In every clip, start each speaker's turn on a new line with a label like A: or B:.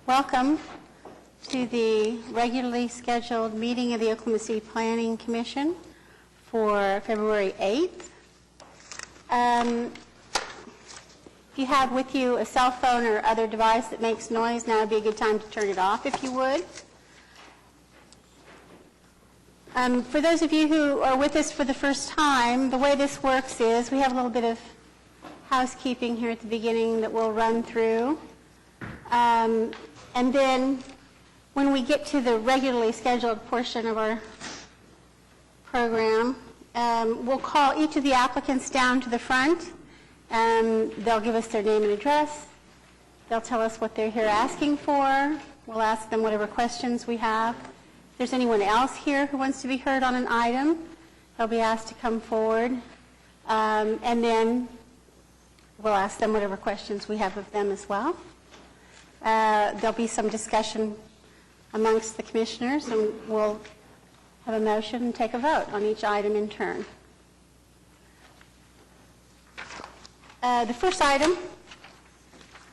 A: Welcome to the regularly scheduled meeting of the Oklahoma City Planning Commission for February 8th. If you have with you a cell phone or other device that makes noise, now would be a good time to turn it off if you would. For those of you who are with us for the first time, the way this works is we have a little bit of housekeeping here at the beginning that we'll run through. And then when we get to the regularly scheduled portion of our program, we'll call each of the applicants down to the front. They'll give us their name and address. They'll tell us what they're here asking for. We'll ask them whatever questions we have. If there's anyone else here who wants to be heard on an item, they'll be asked to come forward. And then we'll ask them whatever questions we have of them as well. There'll be some discussion amongst the commissioners, and we'll have a motion and take a vote on each item in turn. The first item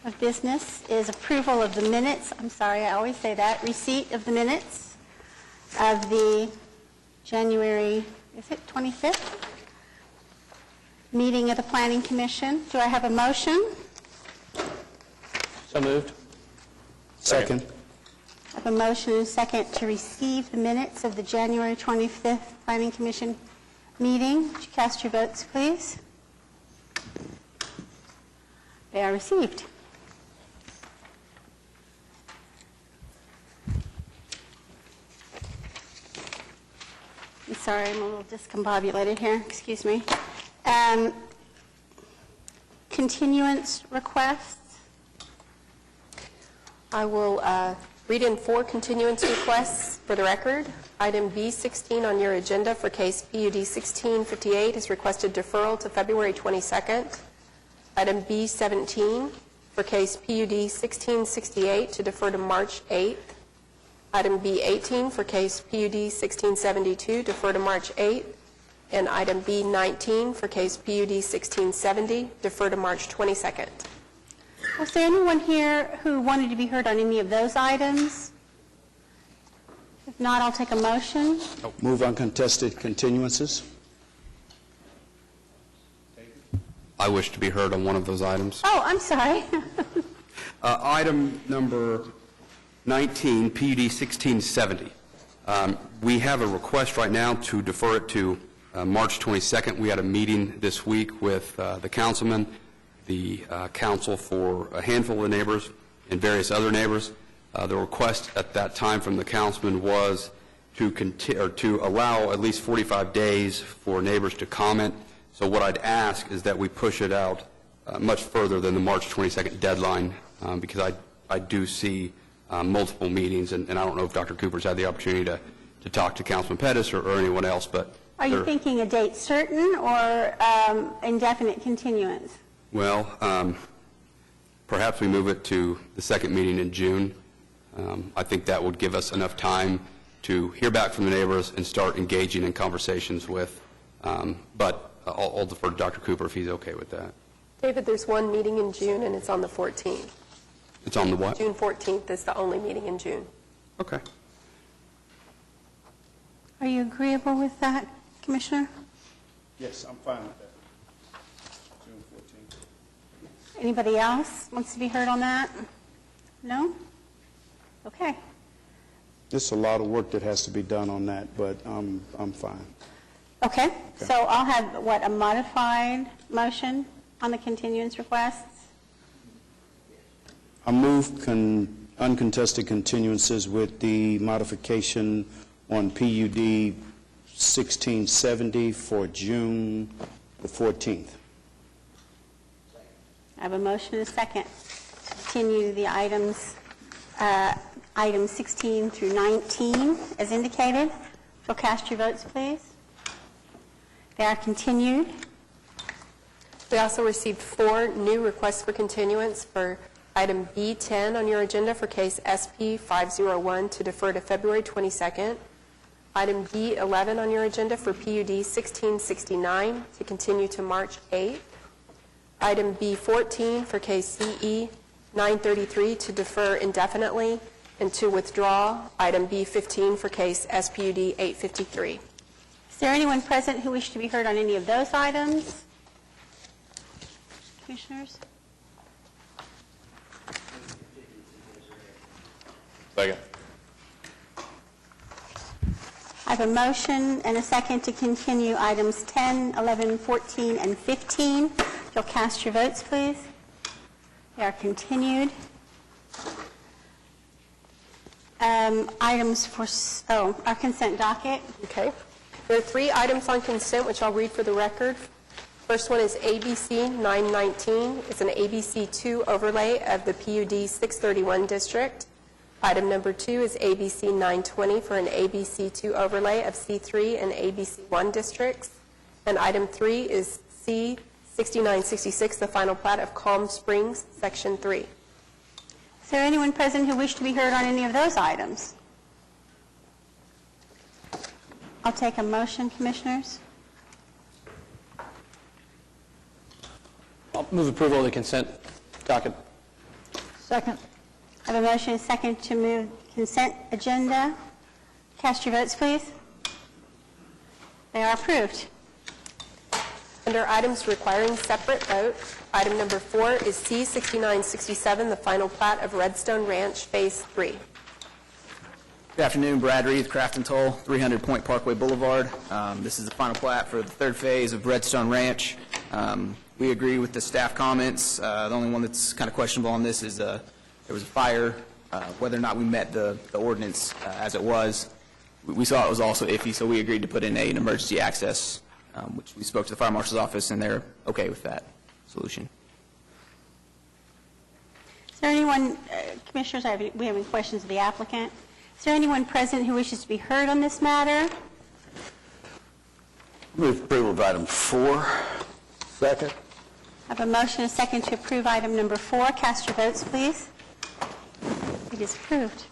A: of business is approval of the minutes. I'm sorry, I always say that. Receipt of the minutes of the January, is it 25th? Meeting of the Planning Commission. Do I have a motion?
B: So moved.
C: Second.
A: I have a motion and a second to receive the minutes of the January 25th Planning Commission meeting. Would you cast your votes, please? They are received. I'm sorry, I'm a little discombobulated here. Excuse me. Continuance requests.
D: I will read in 4 continuance requests for the record. Item B16 on your agenda for case PUD 1658 is requested deferral to February 22nd. Item B17 for case PUD 1668 to defer to March 8th. Item B18 for case PUD 1672 defer to March 8th. And item B19 for case PUD 1670 defer to March 22nd.
A: Was there anyone here who wanted to be heard on any of those items? If not, I'll take a motion.
C: Move uncontested continuances.
B: I wish to be heard on one of those items.
A: Oh, I'm sorry.
B: Item number 19, PUD 1670. We have a request right now to defer it to March 22nd. We had a meeting this week with the councilman, the council for a handful of the neighbors, and various other neighbors. The request at that time from the councilman was to allow at least 45 days for neighbors to comment. So what I'd ask is that we push it out much further than the March 22nd deadline, because I do see multiple meetings, and I don't know if Dr. Cooper's had the opportunity to talk to Councilman Pettis or anyone else, but...
A: Are you thinking a date certain or indefinite continuance?
B: Well, perhaps we move it to the second meeting in June. I think that would give us enough time to hear back from the neighbors and start engaging in conversations with, but I'll defer to Dr. Cooper if he's okay with that.
D: David, there's one meeting in June, and it's on the 14th.
B: It's on the what?
D: June 14th is the only meeting in June.
B: Okay.
A: Are you agreeable with that, Commissioner?
C: Yes, I'm fine with that. June 14th.
A: Anybody else wants to be heard on that? No? Okay.
C: There's a lot of work that has to be done on that, but I'm fine.
A: Okay. So I'll have, a modified motion on the continuance requests?
C: I move uncontested continuances with the modification on PUD 1670 for June the 14th.
A: I have a motion and a second to continue the items 16 through 19 as indicated. So cast your votes, please. They are continued.
D: We also received 4 new requests for continuance for item B10 on your agenda for case SP 501 to defer to February 22nd. Item B11 on your agenda for PUD 1669 to continue to March 8th. Item B14 for case CE 933 to defer indefinitely, and to withdraw item B15 for case SPUD 853.
A: Is there anyone present who wishes to be heard on any of those items? Commissioners?
E: Second.
A: I have a motion and a second to continue items 10, 11, 14, and 15. If you'll cast your votes, please. They are continued. Items for, our consent docket.
D: Okay. There are 3 items on consent, which I'll read for the record. First one is ABC 919. It's an ABC 2 overlay of the PUD 631 district. Item number 2 is ABC 920 for an ABC 2 overlay of C3 and ABC 1 districts. And item 3 is C 6966, the final plat of Calm Springs, Section 3.
A: Is there anyone present who wishes to be heard on any of those items? I'll take a motion, Commissioners.
F: I'll move approval of the consent docket.
A: Second. I have a motion and a second to move consent agenda. Cast your votes, please. They are approved.
D: Under items requiring separate vote, item number 4 is C 6967, the final plat of Redstone Ranch, Phase 3.
G: Good afternoon, Brad Reed, Craft and Toll, 300 Point Parkway Boulevard. This is the final plat for the third phase of Redstone Ranch. We agree with the staff comments. The only one that's kind of questionable on this is there was a fire, whether or not we met the ordinance as it was. We saw it was also iffy, so we agreed to put in an emergency access, which we spoke to the fire marshal's office, and they're okay with that solution.
A: Is there anyone, Commissioners, we have any questions of the applicant? Is there anyone present who wishes to be heard on this matter?
E: Move approval of item 4. Second.
A: I have a motion and a second to approve item number 4. Cast your votes, please. It is approved.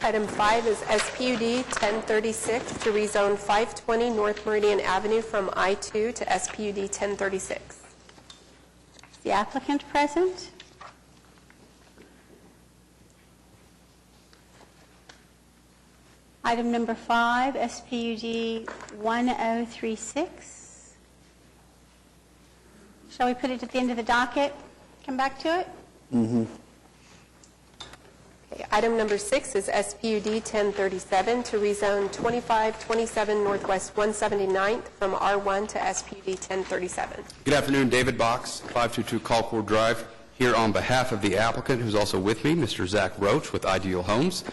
D: Item 5 is SPUD 1036 to rezone 520 North Meridian Avenue from I-2 to SPUD 1036.
A: Is the applicant present? Item number 5, SPUD 1036. Shall we put it at the end of the docket? Come back to it?
D: Okay, item number 6 is SPUD 1037 to rezone 2527 Northwest 179th from R1 to SPUD 1037.
B: Good afternoon, David Box, 522 Colcord Drive, here on behalf of the applicant, who's also with me, Mr. Zach Roach with Ideal Homes.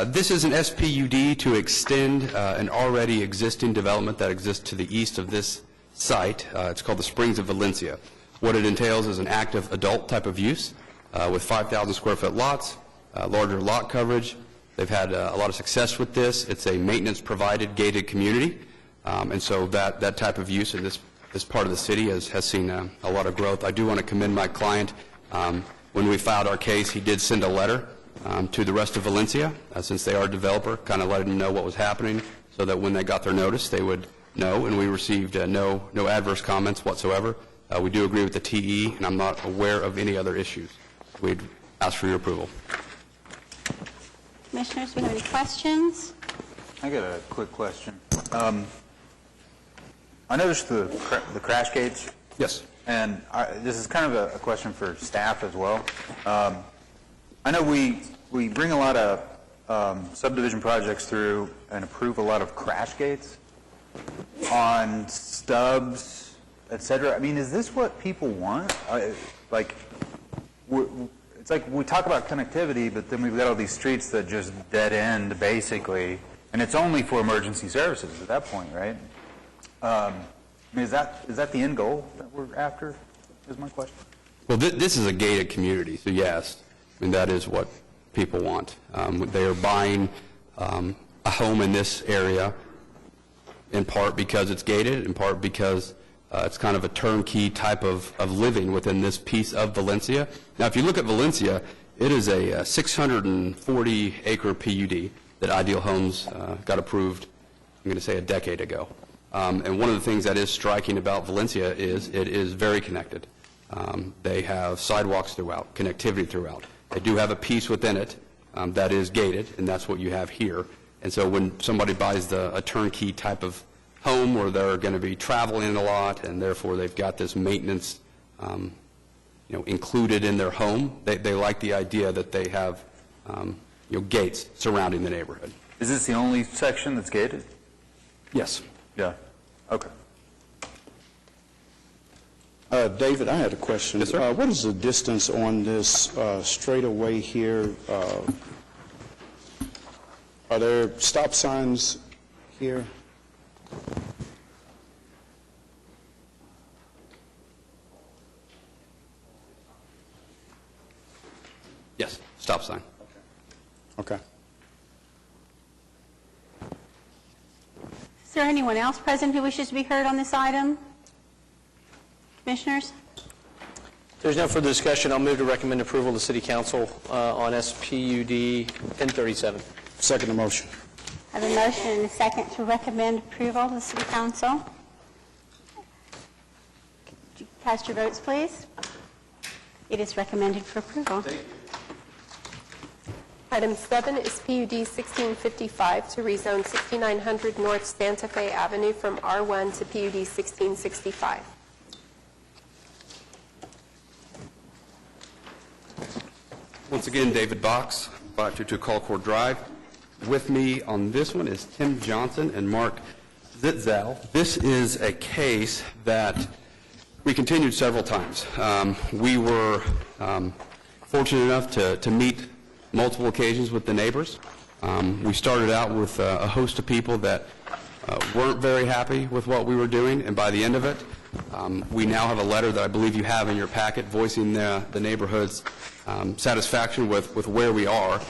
B: This is an SPUD to extend an already existing development that exists to the east of this site. It's called the Springs of Valencia. What it entails is an active adult type of use with 5,000 square foot lots, larger lot coverage. They've had a lot of success with this. It's a maintenance-provided gated community, and so that type of use in this part of the city has seen a lot of growth. I do want to commend my client. When we filed our case, he did send a letter to the rest of Valencia, since they are a developer, kind of letting them know what was happening, so that when they got their notice, they would know, and we received no adverse comments whatsoever. We do agree with the TE, and I'm not aware of any other issues. We'd ask for your approval.
A: Commissioners, do we have any questions?
E: I got a quick question. I noticed the crash gates,
B: Yes.
E: and this is kind of a question for staff as well. I know we bring a lot of subdivision projects through and approve a lot of crash gates on stubs, et cetera. I mean, is this what people want? It's like we talk about connectivity, but then we've got all these streets that just dead end, basically, and it's only for emergency services at that point, right? I mean, is that the end goal that we're after, is my question?
B: Well, this is a gated community, so yes, I mean, that is what people want. They are buying a home in this area in part because it's gated, in part because it's kind of a turnkey type of living within this piece of Valencia. Now, if you look at Valencia, it is a 640-acre PUD that Ideal Homes got approved, I'm going to say a decade ago. And one of the things that is striking about Valencia is it is very connected. They have sidewalks throughout, connectivity throughout. They do have a piece within it that is gated, and that's what you have here. And so when somebody buys a turnkey type of home where they're going to be traveling a lot, and therefore they've got this maintenance included in their home, they like the idea that they have gates surrounding the neighborhood.
E: Is this the only section that's gated?
B: Yes.
E: Yeah. Okay.
C: David, I had a question.
B: Yes, sir.
C: What is the distance on this straightaway here? Are there stop signs here?
B: Yes, stop sign.
C: Okay.
A: Is there anyone else present who wishes to be heard on this item? Commissioners?
F: If there's no further discussion, I'll move to recommend approval to City Council on SPUD 1037.
C: Second the motion.
A: I have a motion and a second to recommend approval to the City Council. Could you cast your votes, please? It is recommended for approval.
D: Item 7 is PUD 1655 to rezone 6900 North Santa Fe Avenue from R1 to PUD 1665.
B: Once again, David Box, 522 Colcord Drive. With me on this one is Tim Johnson and Mark Zitzel. This is a case that we continued several times. We were fortunate enough to meet multiple occasions with the neighbors. We started out with a host of people that weren't very happy with what we were doing, and by the end of it, we now have a letter that I believe you have in your packet voicing the neighborhood's satisfaction with where we are.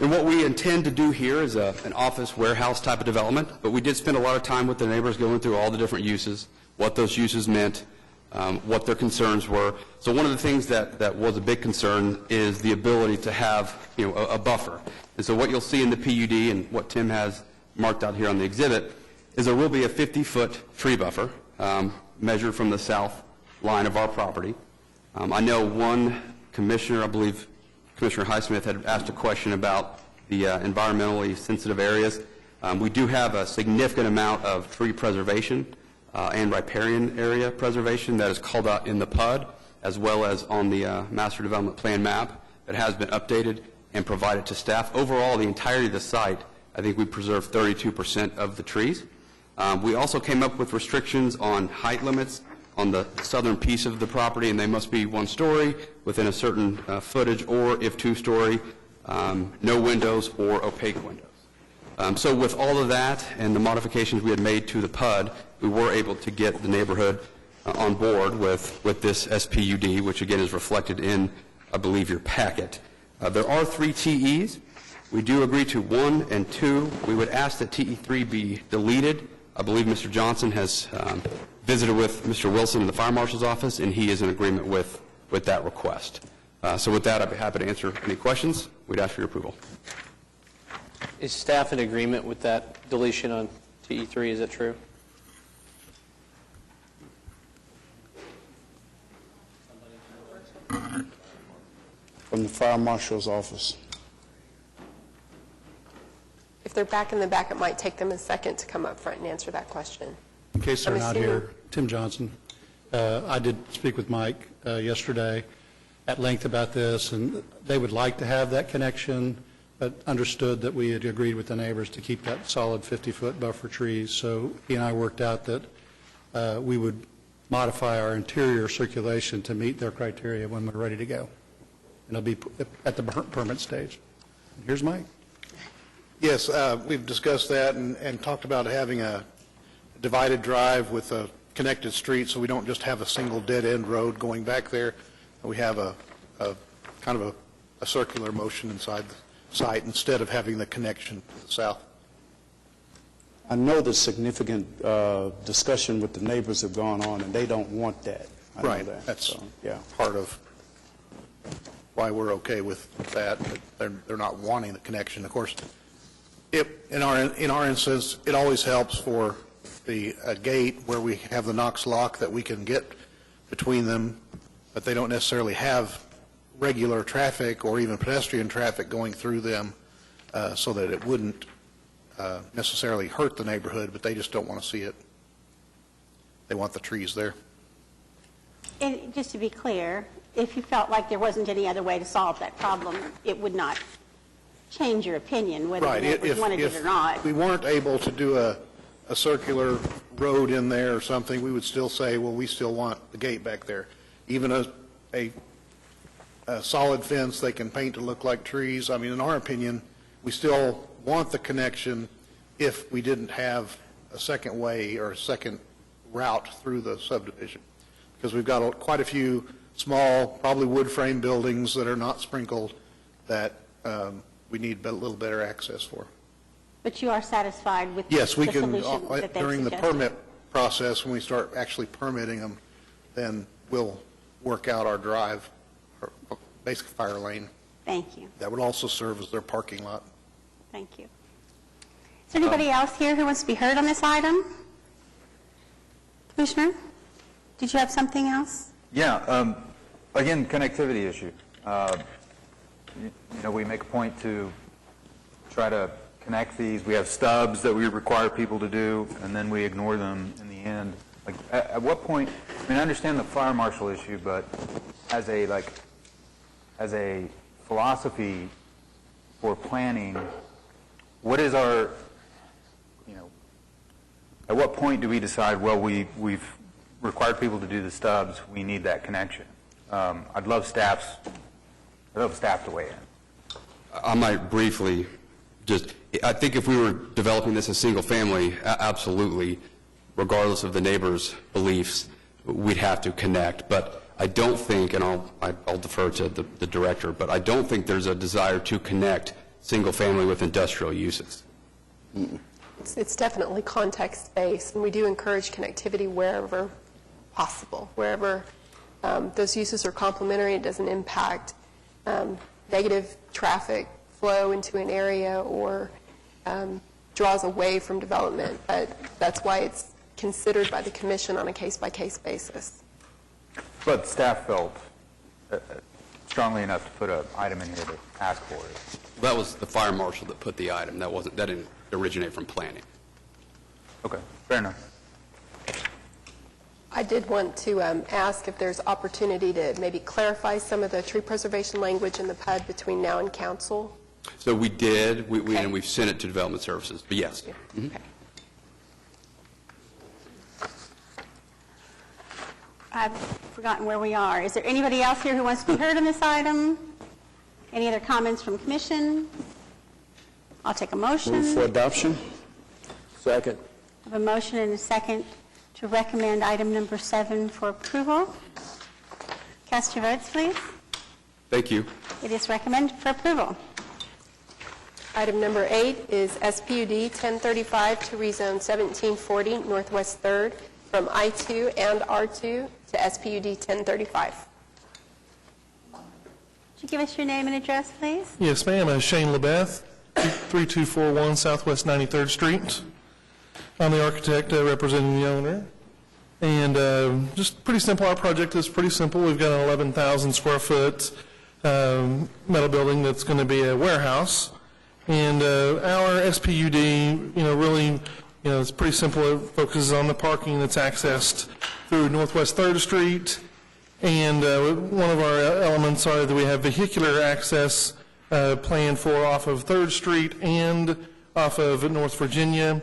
B: And what we intend to do here is an office warehouse type of development, but we did spend a lot of time with the neighbors going through all the different uses, what those uses meant, what their concerns were. So one of the things that was a big concern is the ability to have a buffer. And so what you'll see in the PUD and what Tim has marked out here on the exhibit is there will be a 50-foot tree buffer measured from the south line of our property. I know one commissioner, I believe Commissioner Highsmith, had asked a question about the environmentally sensitive areas. We do have a significant amount of tree preservation and riparian area preservation that is called out in the PUD, as well as on the Master Development Plan map that has been updated and provided to staff. Overall, the entirety of the site, I think we preserved 32% of the trees. We also came up with restrictions on height limits on the southern piece of the property, and they must be 1 story within a certain footage, or if 2-story, no windows or opaque windows. So with all of that and the modifications we had made to the PUD, we were able to get the neighborhood on board with this SPUD, which again is reflected in, I believe, your packet. There are 3 TEs. We do agree to 1 and 2. We would ask that TE3 be deleted. I believe Mr. Johnson has visited with Mr. Wilson in the Fire Marshal's office, and he is in agreement with that request. So with that, I'd be happy to answer any questions. We'd ask for your approval.
F: Is staff in agreement with that deletion on TE3? Is that true?
C: From the Fire Marshal's office.
D: If they're back in the back, it might take them a second to come up front and answer that question.
H: In case they're
D: I'm
H: not
D: assuming-
H: here, Tim Johnson. I did speak with Mike yesterday at length about this, and they would like to have that connection, but understood that we had agreed with the neighbors to keep that solid 50-foot buffer trees. So he and I worked out that we would modify our interior circulation to meet their criteria when we're ready to go. And it'll be at the permit stage. Here's Mike.
I: Yes, we've discussed that and talked about having a divided drive with a connected street, so we don't just have a single dead-end road going back there. We have a kind of a circular motion inside the site instead of having the connection to the south.
C: I know the significant discussion with the neighbors have gone on, and they don't want that. I know
I: Right,
C: that.
I: that's
C: So, yeah.
I: part of why we're okay with that, but they're not wanting the connection. Of course, in our instance, it always helps for the gate where we have the Knox lock that we can get between them, but they don't necessarily have regular traffic or even pedestrian traffic going through them, so that it wouldn't necessarily hurt the neighborhood, but they just don't want to see it. They want the trees there.
A: And just to be clear, if you felt like there wasn't any other way to solve that problem, it would not change your opinion whether the
I: Right.
A: neighbors wanted it or not.
I: If we weren't able to do a circular road in there or something, we would still say, well, we still want the gate back there. Even a solid fence they can paint to look like trees. I mean, in our opinion, we still want the connection if we didn't have a second way or a second route through the subdivision. Because we've got quite a few small, probably wood frame buildings that are not sprinkled that we need a little better access for.
A: But you are satisfied with the
I: Yes, we
A: solution
I: can,
A: that they've
I: during the
A: suggested?
I: permit process, when we start actually permitting them, then we'll work out our drive, or basic fire lane.
A: Thank you.
I: That would also serve as their parking lot.
A: Thank you. Is there anybody else here who wants to be heard on this item? Commissioner, did you have something else?
E: Yeah, again, connectivity issue. We make a point to try to connect these. We have stubs that we require people to do, and then we ignore them in the end. Like, at what point, I mean, I understand the fire marshal issue, but as a philosophy for planning, what is our, at what point do we decide, well, we've required people to do the stubs, we need that connection? I'd love staff to weigh in.
B: I might briefly I think if we were developing this as single family, absolutely, regardless of the neighbors' beliefs, we'd have to connect. But I don't think, and I'll defer to the director, but I don't think there's a desire to connect single family with industrial uses.
D: It's definitely context-based, and we do encourage connectivity wherever possible, wherever those uses are complementary, it doesn't impact negative traffic flow into an area or draws away from development. But that's why it's considered by the commission on a case-by-case basis.
E: But staff felt strongly enough to put an item in here to ask for it.
B: That was the fire marshal that put the item. That didn't originate from planning.
E: Okay, fair enough.
D: I did want to ask if there's opportunity to maybe clarify some of the tree preservation language in the PUD between now and council.
B: So we did,
D: Okay.
B: and we've sent it to Development Services, but yes.
D: Okay.
A: I've forgotten where we are. Is there anybody else here who wants to be heard on this item? Any other comments from commission? I'll take a motion.
C: Move for adoption?
F: Second.
A: I have a motion and a second to recommend item number 7 for approval. Cast your votes, please.
B: Thank you.
A: It is recommended for approval.
D: Item number 8 is SPUD 1035 to rezone 1740 Northwest 3rd from I-2 and R2 to SPUD 1035.
A: Would you give us your name and address, please?
J: Yes, ma'am. Shane LeBeth, 3241 Southwest 93rd Street. I'm the architect representing the owner. And just pretty simple. Our project is pretty simple. We've got an 11,000 square foot metal building that's going to be a warehouse. And our SPUD, really, it's pretty simple. It focuses on the parking that's accessed through Northwest 3rd Street. And one of our elements are that we have vehicular access planned for off of 3rd Street and off of North Virginia.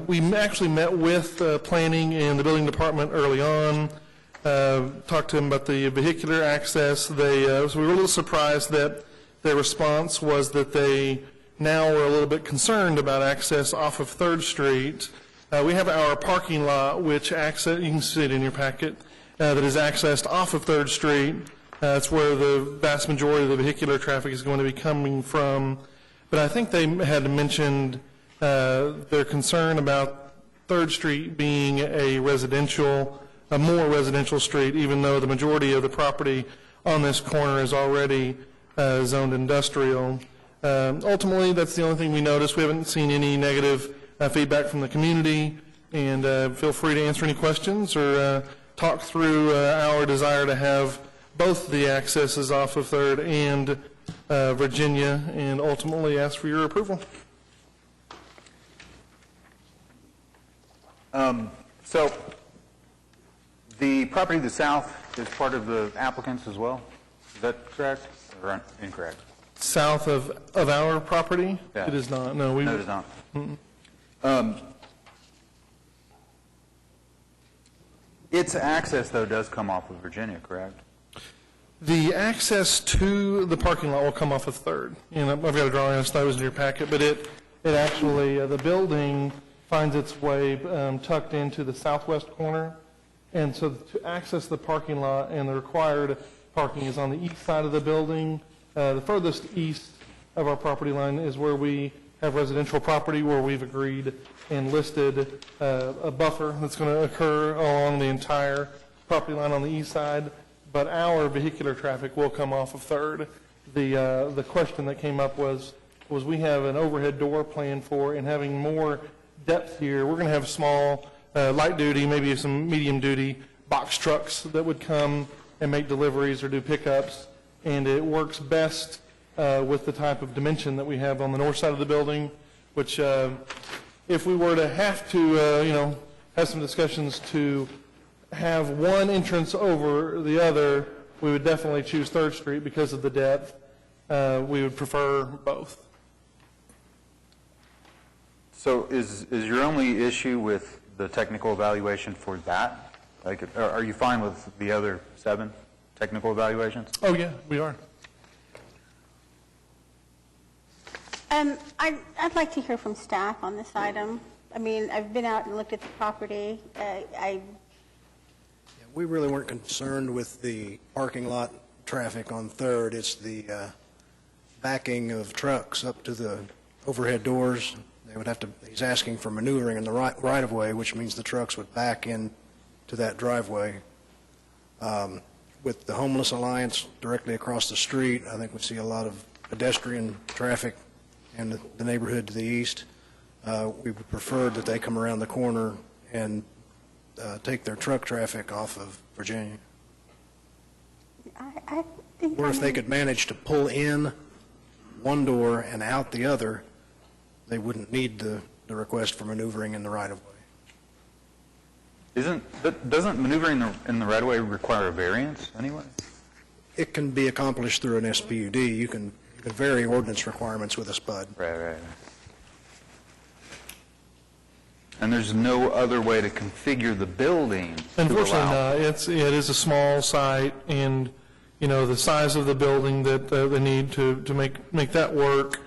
J: We actually met with planning and the building department early on, talked to them about the vehicular access. So we were a little surprised that their response was that they now are a little bit concerned about access off of 3rd Street. We have our parking lot, which you can see it in your packet, that is accessed off of 3rd Street. That's where the vast majority of the vehicular traffic is going to be coming from. But I think they had mentioned their concern about 3rd Street being a more residential street, even though the majority of the property on this corner is already zoned industrial. Ultimately, that's the only thing we noticed. We haven't seen any negative feedback from the community, and feel free to answer any questions or talk through our desire to have both the accesses off of 3rd and Virginia, and ultimately ask for your approval.
E: So the property to the south is part of the applicants as well? Is that correct or incorrect?
J: South of our property?
E: Yeah.
J: It is not, no.
E: No, it is not. Its access, though, does come off of Virginia, correct?
J: The access to the parking lot will come off of 3rd. And I've got a drawing, I know it was in your packet, but it actually, the building finds its way tucked into the southwest corner. And so to access the parking lot and the required parking is on the east side of the building. The furthest east of our property line is where we have residential property, where we've agreed and listed a buffer that's going to occur along the entire property line on the east side. But our vehicular traffic will come off of 3rd. The question that came up was we have an overhead door planned for, and having more depth here, we're going to have small, light duty, maybe some medium duty box trucks that would come and make deliveries or do pickups, and it works best with the type of dimension that we have on the north side of the building, which if we were to have to, have some discussions to have one entrance over the other, we would definitely choose 3rd Street because of the depth. We would prefer both.
E: So is your only issue with the technical evaluation for that? Like, are you fine with the other 7 technical evaluations?
J: Oh, yeah, we are.
A: I'd like to hear from staff on this item. I mean, I've been out and looked at the property.
K: We really weren't concerned with the parking lot traffic on 3rd. It's the backing of trucks up to the overhead doors. They would have to, he's asking for maneuvering in the right-of-way, which means the trucks would back in to that driveway. With the Homeless Alliance directly across the street, I think we see a lot of pedestrian traffic in the neighborhood to the east. We would prefer that they come around the corner and take their truck traffic off of Virginia.
A: I think.
K: Or if they could manage to pull in one door and out the other, they wouldn't need the request for maneuvering in the right-of-way.
E: Doesn't maneuvering in the right-of-way require a variance anyway?
K: It can be accomplished through an SPUD. You can vary ordinance requirements with a SPUD.
E: Right. And there's no other way to configure the building to
J: Unfortunately
E: allow-
J: not. It is a small site, and, the size of the building that they need to make that work,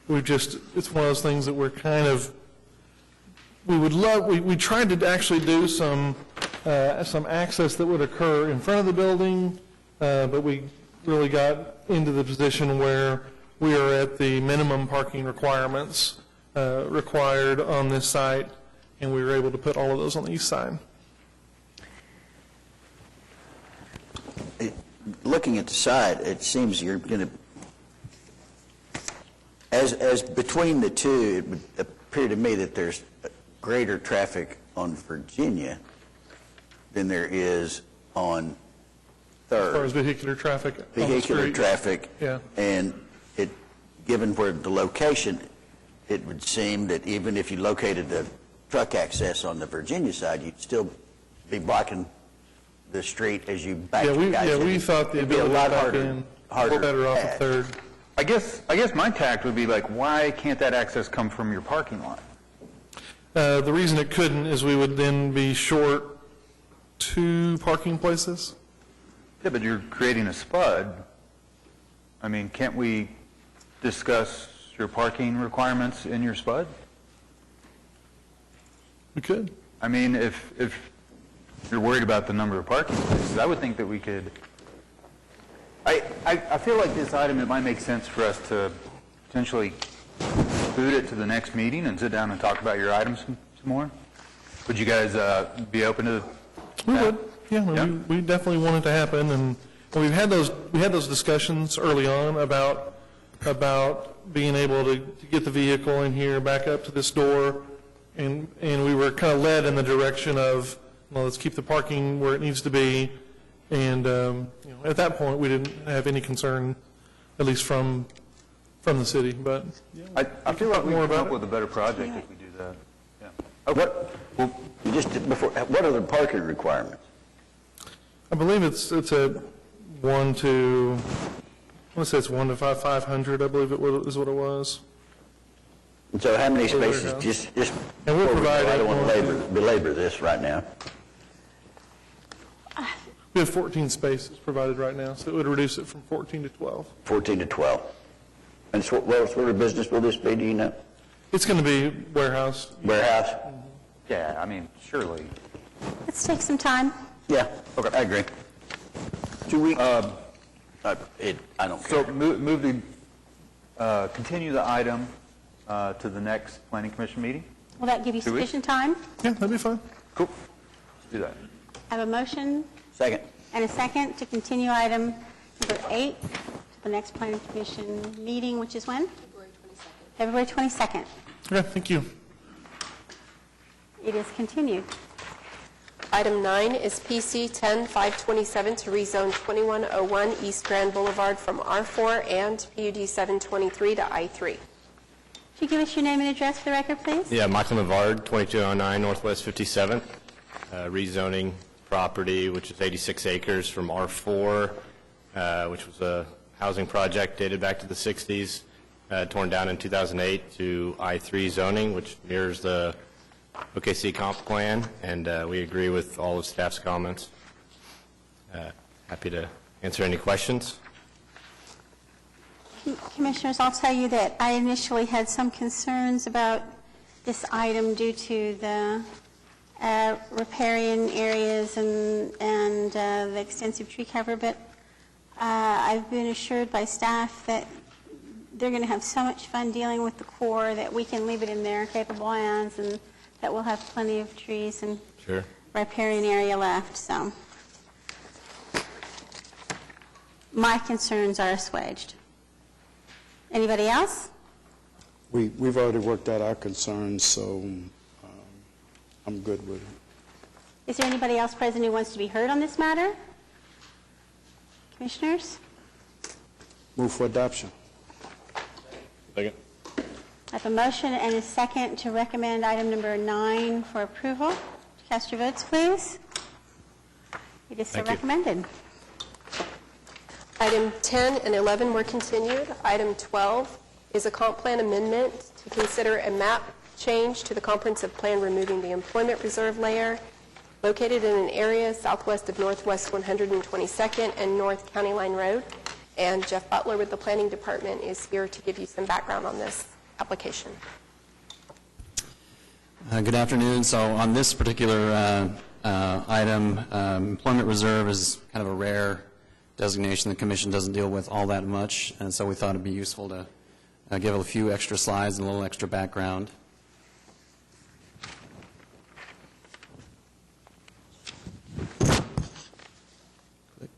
J: it's one of those things that we're kind of, we tried to actually do some access that would occur in front of the building, but we really got into the position where we are at the minimum parking requirements required on this site, and we were able to put all of those on the east side.
L: Looking at the side, it seems you're going to, as between the two, it would appear to me that there's greater traffic on Virginia than there is on 3rd.
J: As far as vehicular traffic on the
L: Vehicular
J: street.
L: traffic.
J: Yeah.
L: And given where the location, it would seem that even if you located the truck access on the Virginia side, you'd still be blocking the street as you back your guys in.
J: We thought the
L: It'd be a
J: ability
L: lot
J: to back
L: harder-
J: in,
L: harder
J: we're better off
L: path.
J: at 3rd.
E: I guess my tact would be like, why can't that access come from your parking lot?
J: The reason it couldn't is we would then be short 2 parking places.
E: Yeah, but you're creating a SPUD. I mean, can't we discuss your parking requirements in your SPUD?
J: We could.
E: I mean, if you're worried about the number of parking places, I would think that we could. I feel like this item, it might make sense for us to potentially boot it to the next meeting and sit down and talk about your items some more. Would you guys be open to
J: We
E: that?
J: would. Yeah,
E: Yeah.
J: we definitely want it to happen, and we had those discussions early on about being able to get the vehicle in here, back up to this door, and we were kind of led in the direction of well, let's keep the parking where it needs to be. And, at that point, we didn't have any concern, at least from the city, but.
E: I feel like we
J: more
E: can come
J: about
E: up
J: it.
E: with a better project if we do that. Yeah.
L: What are the parking requirements?
J: I believe it's a 1 to, I want to say it's 1 to 500, I believe is what it was.
L: And so how many
J: For the
L: spaces,
J: warehouse.
L: just,
J: And we'll provide
L: I don't want
J: more.
L: to belabor this right now.
J: We have 14 spaces provided right now, so it would reduce it from 14 to 12.
L: 14 to 12. And so what sort of business will this be, do you know?
J: It's going to be warehouse.
L: Warehouse?
E: Yeah, I mean, surely.
A: Let's take some time.
L: Yeah, okay, I agree. 2 weeks? I don't care.
E: So move to continue the item to the next planning commission meeting?
A: Will that give you
E: 2 weeks?
A: sufficient time?
J: Yeah, that'd be fine.
E: Cool. Let's do that.
A: I have a motion
L: Second.
A: and a second to continue item number 8 to the next planning commission meeting, which is when? February 22nd.
J: Okay, thank you.
A: It is continued.
D: Item 9 is PC 10-527 to rezone 2101 East Grand Boulevard from R4 and PUD 723 to I3.
A: Could you give us your name and address for the record, please?
M: Yeah, Michael Navard, 2209 Northwest 57th, rezoning property, which is 86 acres from R4, which was a housing project dated back to the 60s, torn down in 2008, to I3 zoning, which mirrors the OKC comp plan, and we agree with all of staff's comments. Happy to answer any questions.
A: Commissioners, I'll tell you that I initially had some concerns about this item due to the riparian areas and the extensive tree cover, but I've been assured by staff that they're going to have so much fun dealing with the core that we can leave it in their capable hands and that we'll have plenty of trees and
M: Sure.
A: riparian area left, so my concerns are assuaged. Anybody else?
C: We've already worked out our concerns, so I'm good with it.
A: Is there anybody else present who wants to be heard on this matter? Commissioners?
C: Move for adoption.
M: Second.
A: I have a motion and a second to recommend item number 9 for approval. Cast your votes, please. It is so
M: Thank you.
A: recommended.
D: Item 10 and 11 were continued. Item 12 is a comp plan amendment to consider a map change to the comprehensive plan removing the employment reserve layer located in an area southwest of Northwest 122nd and North County Line Road. And Jeff Butler with the Planning Department is here to give you some background on this application.
N: Good afternoon. So on this particular item, employment reserve is kind of a rare designation the Commission doesn't deal with all that much, and so we thought it'd be useful to give a few extra slides and a little extra background. Click.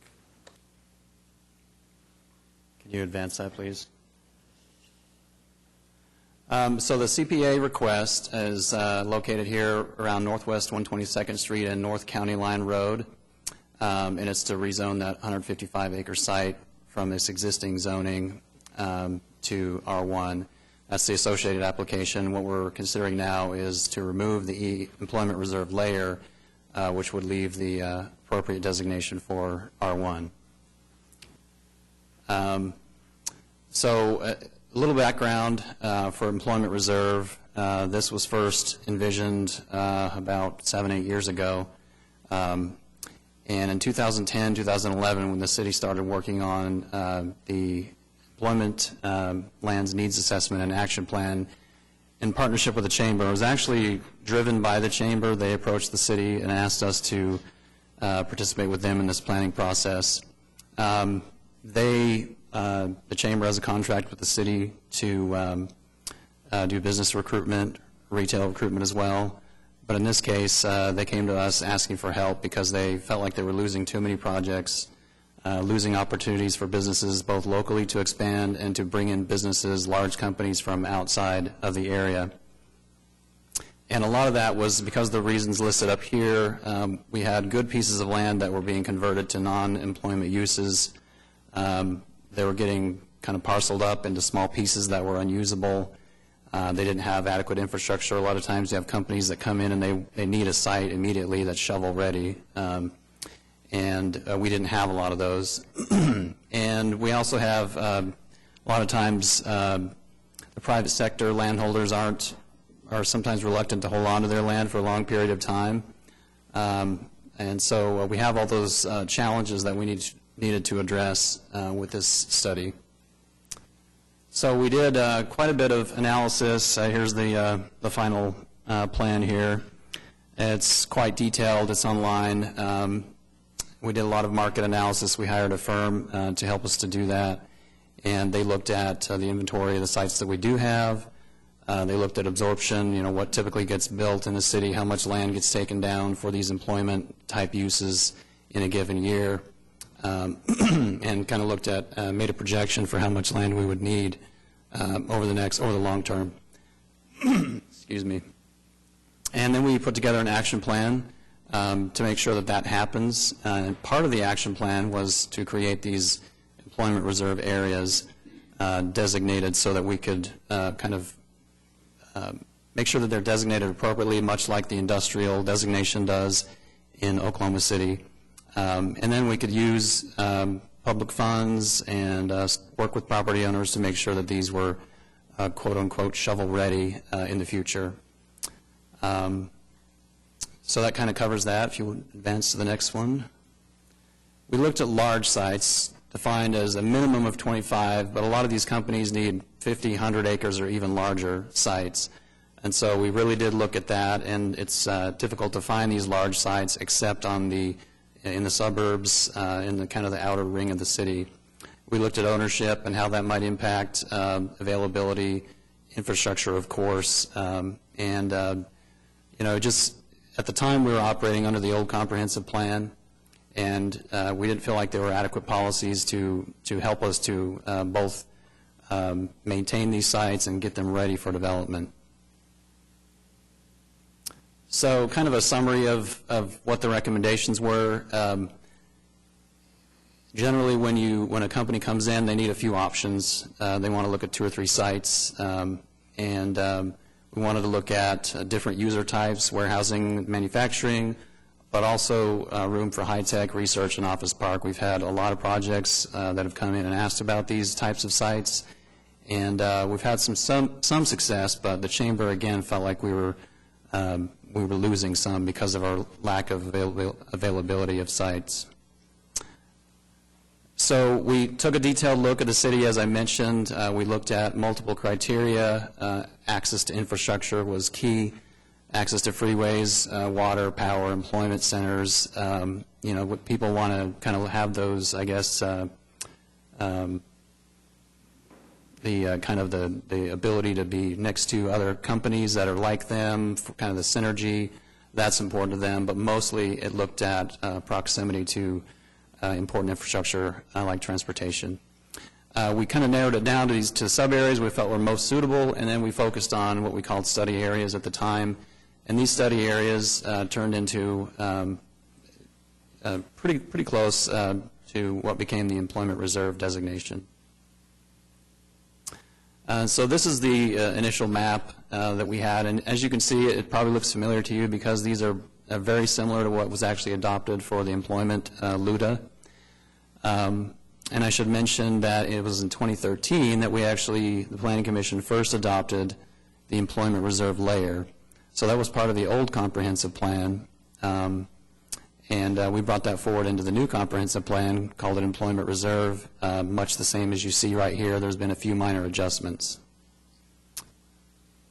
N: Can you advance that, please? So the CPA request is located here around Northwest 122nd Street and North County Line Road, and it's to rezone that 155-acre site from its existing zoning to R1. That's the associated application. What we're considering now is to remove the employment reserve layer, which would leave the appropriate designation for R1. A little background for employment reserve. This was first envisioned about 7-8 years ago. And in 2010, 2011, when the city started working on the employment lands needs assessment and action plan in partnership with the Chamber, it was actually driven by the Chamber. They approached the city and asked us to participate with them in this planning process. The Chamber has a contract with the city to do business recruitment, retail recruitment as well. But in this case, they came to us asking for help because they felt like they were losing too many projects, losing opportunities for businesses both locally to expand and to bring in businesses, large companies from outside of the area. And a lot of that was because of the reasons listed up here. We had good pieces of land that were being converted to non-employment uses. They were getting kind of parceled up into small pieces that were unusable. They didn't have adequate infrastructure. A lot of times you have companies that come in and they need a site immediately that's shovel-ready. And we didn't have a lot of those. And we also have, a lot of times, the private sector landholders are sometimes reluctant to hold on to their land for a long period of time. And so we have all those challenges that we needed to address with this study. So we did quite a bit of analysis. Here's the final plan here. It's quite detailed. It's online. We did a lot of market analysis. We hired a firm to help us to do that. And they looked at the inventory of the sites that we do have. They looked at absorption, what typically gets built in the city, how much land gets taken down for these employment-type uses in a given year, and kind of looked at, made a projection for how much land we would need over the long term. Excuse me. And then we put together an action plan to make sure that that happens. And part of the action plan was to create these employment reserve areas designated so that we could kind of make sure that they're designated appropriately, much like the industrial designation does in Oklahoma City. And then we could use public funds and work with property owners to make sure that these were quote-unquote shovel-ready in the future. So that kind of covers that. If you would advance to the next one. We looked at large sites defined as a minimum of 25, but a lot of these companies need 50, 100 acres or even larger sites. And so we really did look at that, and it's difficult to find these large sites except in the suburbs, in the kind of the outer ring of the city. We looked at ownership and how that might impact availability, infrastructure, of course, and just at the time we were operating under the old comprehensive plan, and we didn't feel like there were adequate policies to help us to both maintain these sites and get them ready for development. So kind of a summary of what the recommendations were. Generally, when a company comes in, they need a few options. They want to look at 2 or 3 sites, and we wanted to look at different user types, warehousing, manufacturing, but also room for high-tech research and office park. We've had a lot of projects that have come in and asked about these types of sites, and we've had some success, but the chamber, again, felt like we were losing some because of our lack of availability of sites. So we took a detailed look at the city, as I mentioned. We looked at multiple criteria. Access to infrastructure was key. Access to freeways, water, power, employment centers. What people want to kind of have those, I guess, the ability to be next to other companies that are like them, for kind of the synergy, that's important to them. But mostly it looked at proximity to important infrastructure like transportation. We kind of narrowed it down to sub-areas we felt were most suitable, and then we focused on what we called study areas at the time. And these study areas turned into pretty close to what became the employment reserve designation. So this is the initial map that we had, and as you can see, it probably looks familiar to you because these are very similar to what was actually adopted for the employment LUDA. And I should mention that it was in 2013 that the Planning Commission first adopted the employment reserve layer. So that was part of the old comprehensive plan, and we brought that forward into the new comprehensive plan, called it employment reserve, much the same as you see right here. There's been a few minor adjustments.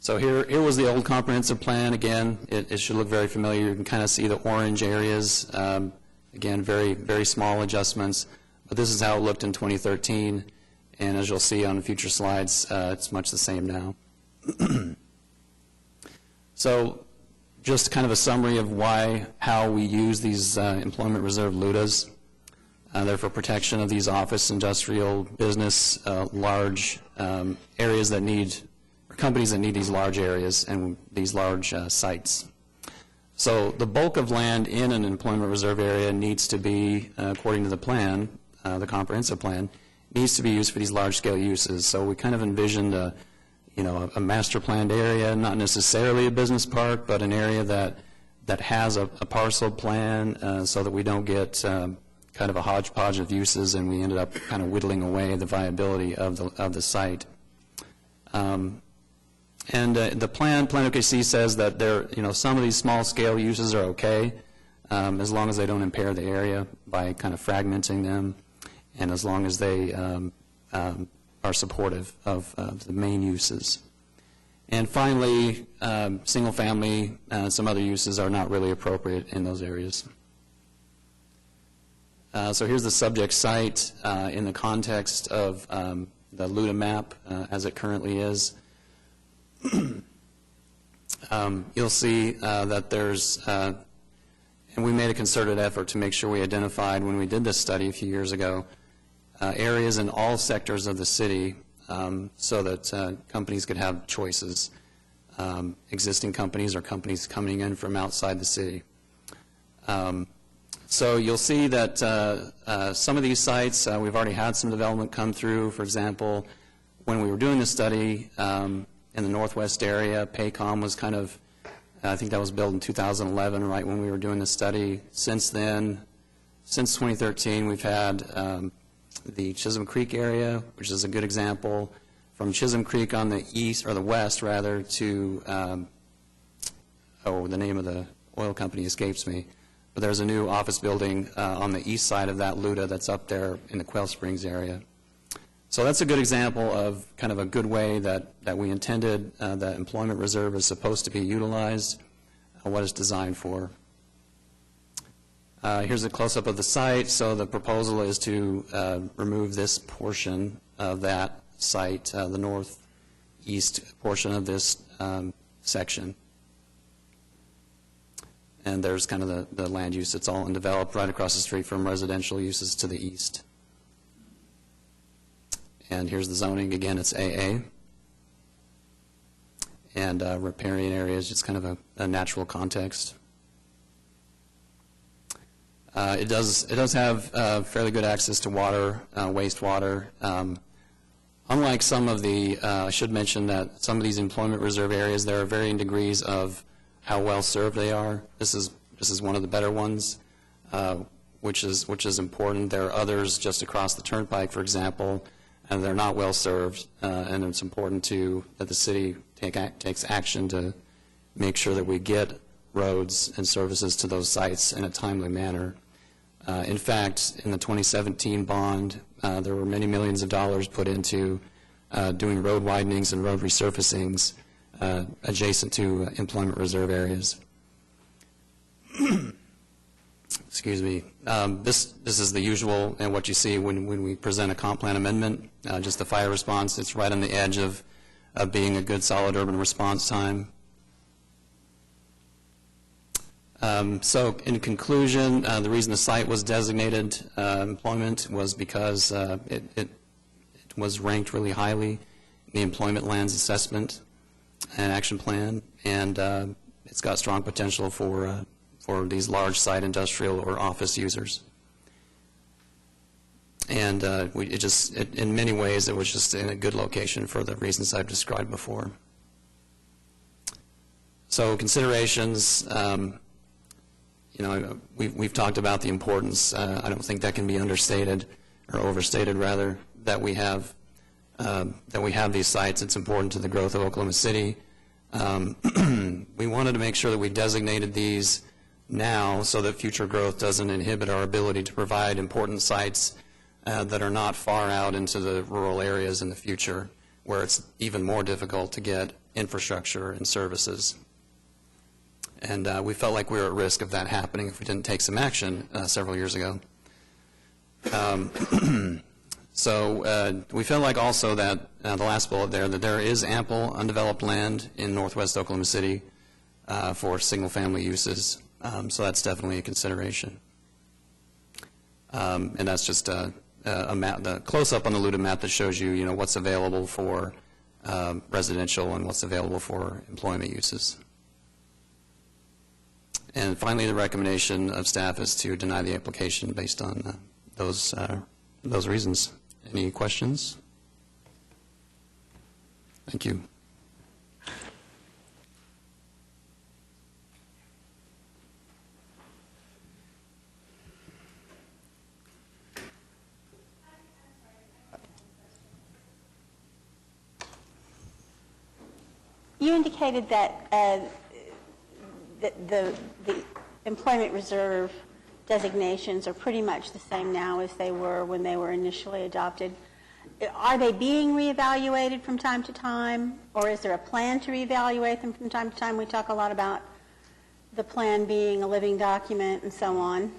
N: So here was the old comprehensive plan. Again, it should look very familiar. You can kind of see the orange areas. Again, very, very small adjustments. But this is how it looked in 2013, and as you'll see on future slides, it's much the same now. So just kind of a summary of how we use these employment reserve LUDAs. They're for protection of these office, industrial, business, large areas that companies that need these large areas and these large sites. So the bulk of land in an employment reserve area needs to be, according to the plan, the comprehensive plan, needs to be used for these large-scale uses. So we kind of envisioned a master planned area, not necessarily a business park, but an area that has a parcel plan so that we don't get kind of a hodgepodge of uses and we ended up kind of whittling away the viability of the site. The Plan OKC says that some of these small-scale uses are okay as long as they don't impair the area by kind of fragmenting them and as long as they are supportive of the main uses. And finally, single-family, some other uses are not really appropriate in those areas. So here's the subject site in the context of the LUDA map as it currently is. You'll see that there's, and we made a concerted effort to make sure we identified when we did this study a few years ago, areas in all sectors of the city so that companies could have choices, existing companies or companies coming in from outside the city. So you'll see that some of these sites, we've already had some development come through. For example, when we were doing the study in the northwest area, Paycom was kind of, I think that was built in 2011, right when we were doing the study. Since then, since 2013, we've had the Chisholm Creek area, which is a good example. From Chisholm Creek on the east, or the west rather, to, the name of the oil company escapes me. But there's a new office building on the east side of that LUDA that's up there in the Quail Springs area. So that's a good example of kind of a good way that we intended that employment reserve is supposed to be utilized, what it's designed for. Here's a close-up of the site. So the proposal is to remove this portion of that site, the northeast portion of this section. And there's kind of the land use that's all undeveloped right across the street from residential uses to the east. And here's the zoning. Again, it's AA. And riparian areas, just kind of a natural context. It does have fairly good access to water, wastewater. Unlike some of the, I should mention that some of these employment reserve areas, there are varying degrees of how well served they are. This is one of the better ones, which is important. There are others just across the turnpike, for example, and they're not well served, and it's important that the city takes action to make sure that we get roads and services to those sites in a timely manner. In fact, in the 2017 bond, there were many millions of dollars put into doing road widenings and road resurfacings adjacent to employment reserve areas. Excuse me. This is the usual and what you see when we present a comp plan amendment, just the fire response. It's right on the edge of being a good solid urban response time. So in conclusion, the reason the site was designated employment was because it was ranked really highly in the employment lands assessment and action plan, and it's got strong potential for these large site industrial or office users. And in many ways, it was just in a good location for the reasons I've described before. So considerations, we've talked about the importance. I don't think that can be understated or overstated, rather, that we have these sites. It's important to the growth of Oklahoma City. We wanted to make sure that we designated these now so that future growth doesn't inhibit our ability to provide important sites that are not far out into the rural areas in the future, where it's even more difficult to get infrastructure and services. And we felt like we were at risk of that happening if we didn't take some action several years ago. So we felt like also that, the last bullet there, that there is ample undeveloped land in northwest Oklahoma City for single-family uses. So that's definitely a consideration. And that's just a map, the close-up on the LUDA map that shows you, what's available for residential and what's available for employment uses. And finally, the recommendation of staff is to deny the application based on those reasons. Any questions? Thank you.
A: You indicated that the employment reserve designations are pretty much the same now as they were when they were initially adopted. Are they being reevaluated from time to time, or is there a plan to reevaluate them from time to time? We talk a lot about the plan being a living document and so on.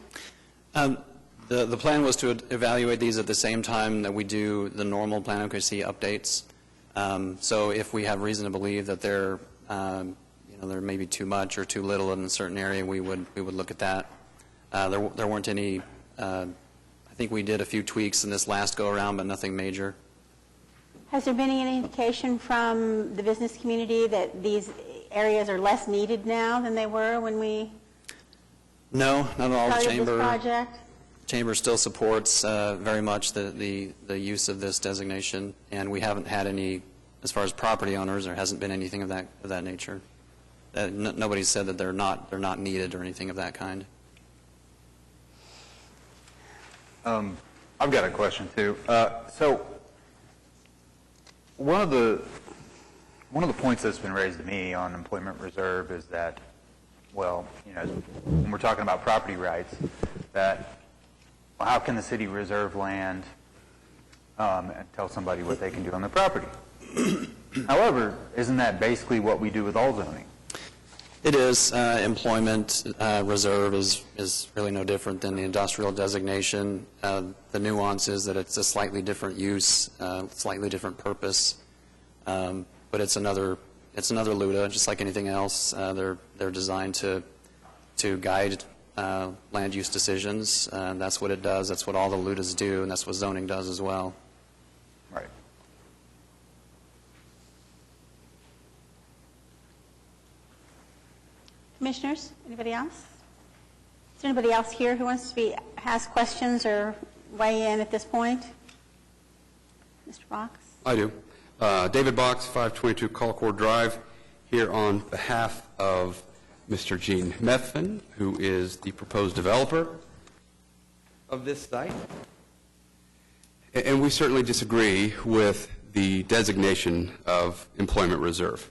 N: The plan was to evaluate these at the same time that we do the normal plan accuracy updates. So if we have reason to believe that there may be too much or too little in a certain area, we would look at that. There weren't any. I think we did a few tweaks in this last go around, but nothing major.
A: Has there been any indication from the business community that these areas are less needed now than they were when we
N: No, not at all. The
A: started this project?
N: Chamber still supports very much the use of this designation, and we haven't had any, as far as property owners, there hasn't been anything of that nature. Nobody said that they're not needed or anything of that kind.
E: I've got a question too. So one of the points that's been raised to me on employment reserve is that, well, when we're talking about property rights, that how can the city reserve land and tell somebody what they can do on their property? However, isn't that basically what we do with all zoning?
N: It is. Employment reserve is really no different than the industrial designation. The nuance is that it's a slightly different use, slightly different purpose, but it's another LUDA, just like anything else. They're designed to guide land use decisions. That's what it does. That's what all the LUDAs do, and that's what zoning does as well.
E: Right.
A: Commissioners, anybody else? Is there anybody else here who wants to ask questions or weigh in at this point? Mr. Box?
B: I do. David Box, 522 Colcord Drive, here on behalf of Mr. Gene Methvin, who is the proposed developer of this site. And we certainly disagree with the designation of employment reserve.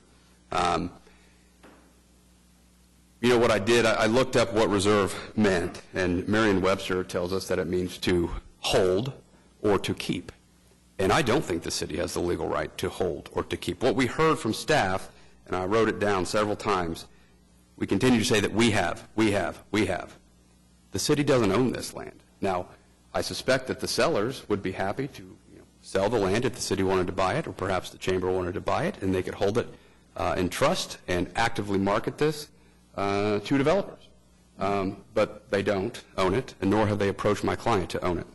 B: What I did, I looked up what reserve meant, and Merriam-Webster tells us that it means to hold or to keep. And I don't think the city has the legal right to hold or to keep. What we heard from staff, and I wrote it down several times, we continue to say that we have. The city doesn't own this land. Now, I suspect that the sellers would be happy to sell the land if the city wanted to buy it, or perhaps the chamber wanted to buy it, and they could hold it in trust and actively market this to developers. But they don't own it, and nor have they approached my client to own it.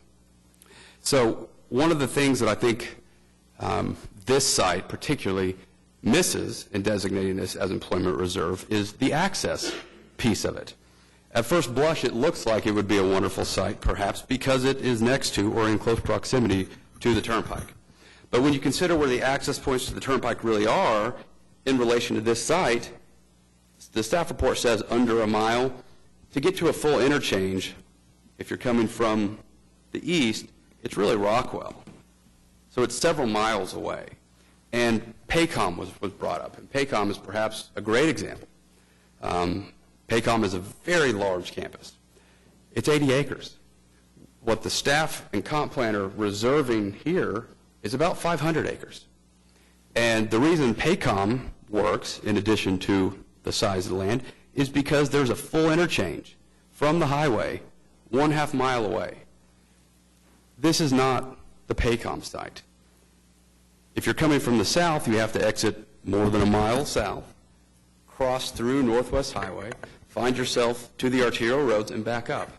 B: So one of the things that I think this site particularly misses in designating this as employment reserve is the access piece of it. At first blush, it looks like it would be a wonderful site, perhaps, because it is next to or in close proximity to the turnpike. But when you consider where the access points to the turnpike really are in relation to this site, the staff report says under a mile. To get to a full interchange, if you're coming from the east, it's really Rockwell. So it's several miles away. And Paycom was brought up, and Paycom is perhaps a great example. Paycom is a very large campus. It's 80 acres. What the staff and comp plan are reserving here is about 500 acres. And the reason Paycom works, in addition to the size of the land, is because there's a full interchange from the highway 1/2 mile away. This is not the Paycom site. If you're coming from the south, you have to exit more than a mile south, cross through Northwest Highway, find yourself to the arterial roads, and back up.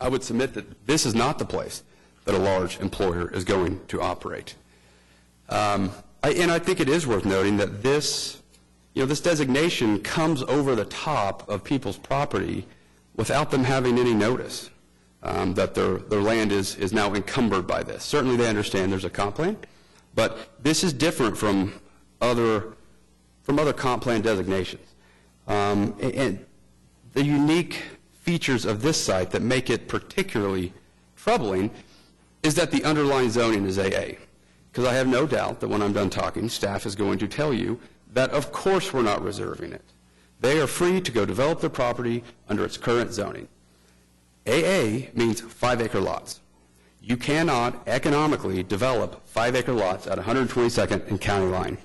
B: I would submit that this is not the place that a large employer is going to operate. And I think it is worth noting that this designation comes over the top of people's property without them having any notice that their land is now encumbered by this. Certainly they understand there's a comp plan, but this is different from other comp plan designations. And the unique features of this site that make it particularly troubling is that the underlying zoning is AA. Because I have no doubt that when I'm done talking, staff is going to tell you that of course we're not reserving it. They are free to go develop their property under its current zoning. AA means 5-acre lots. You cannot economically develop 5-acre lots at 122nd and County Line.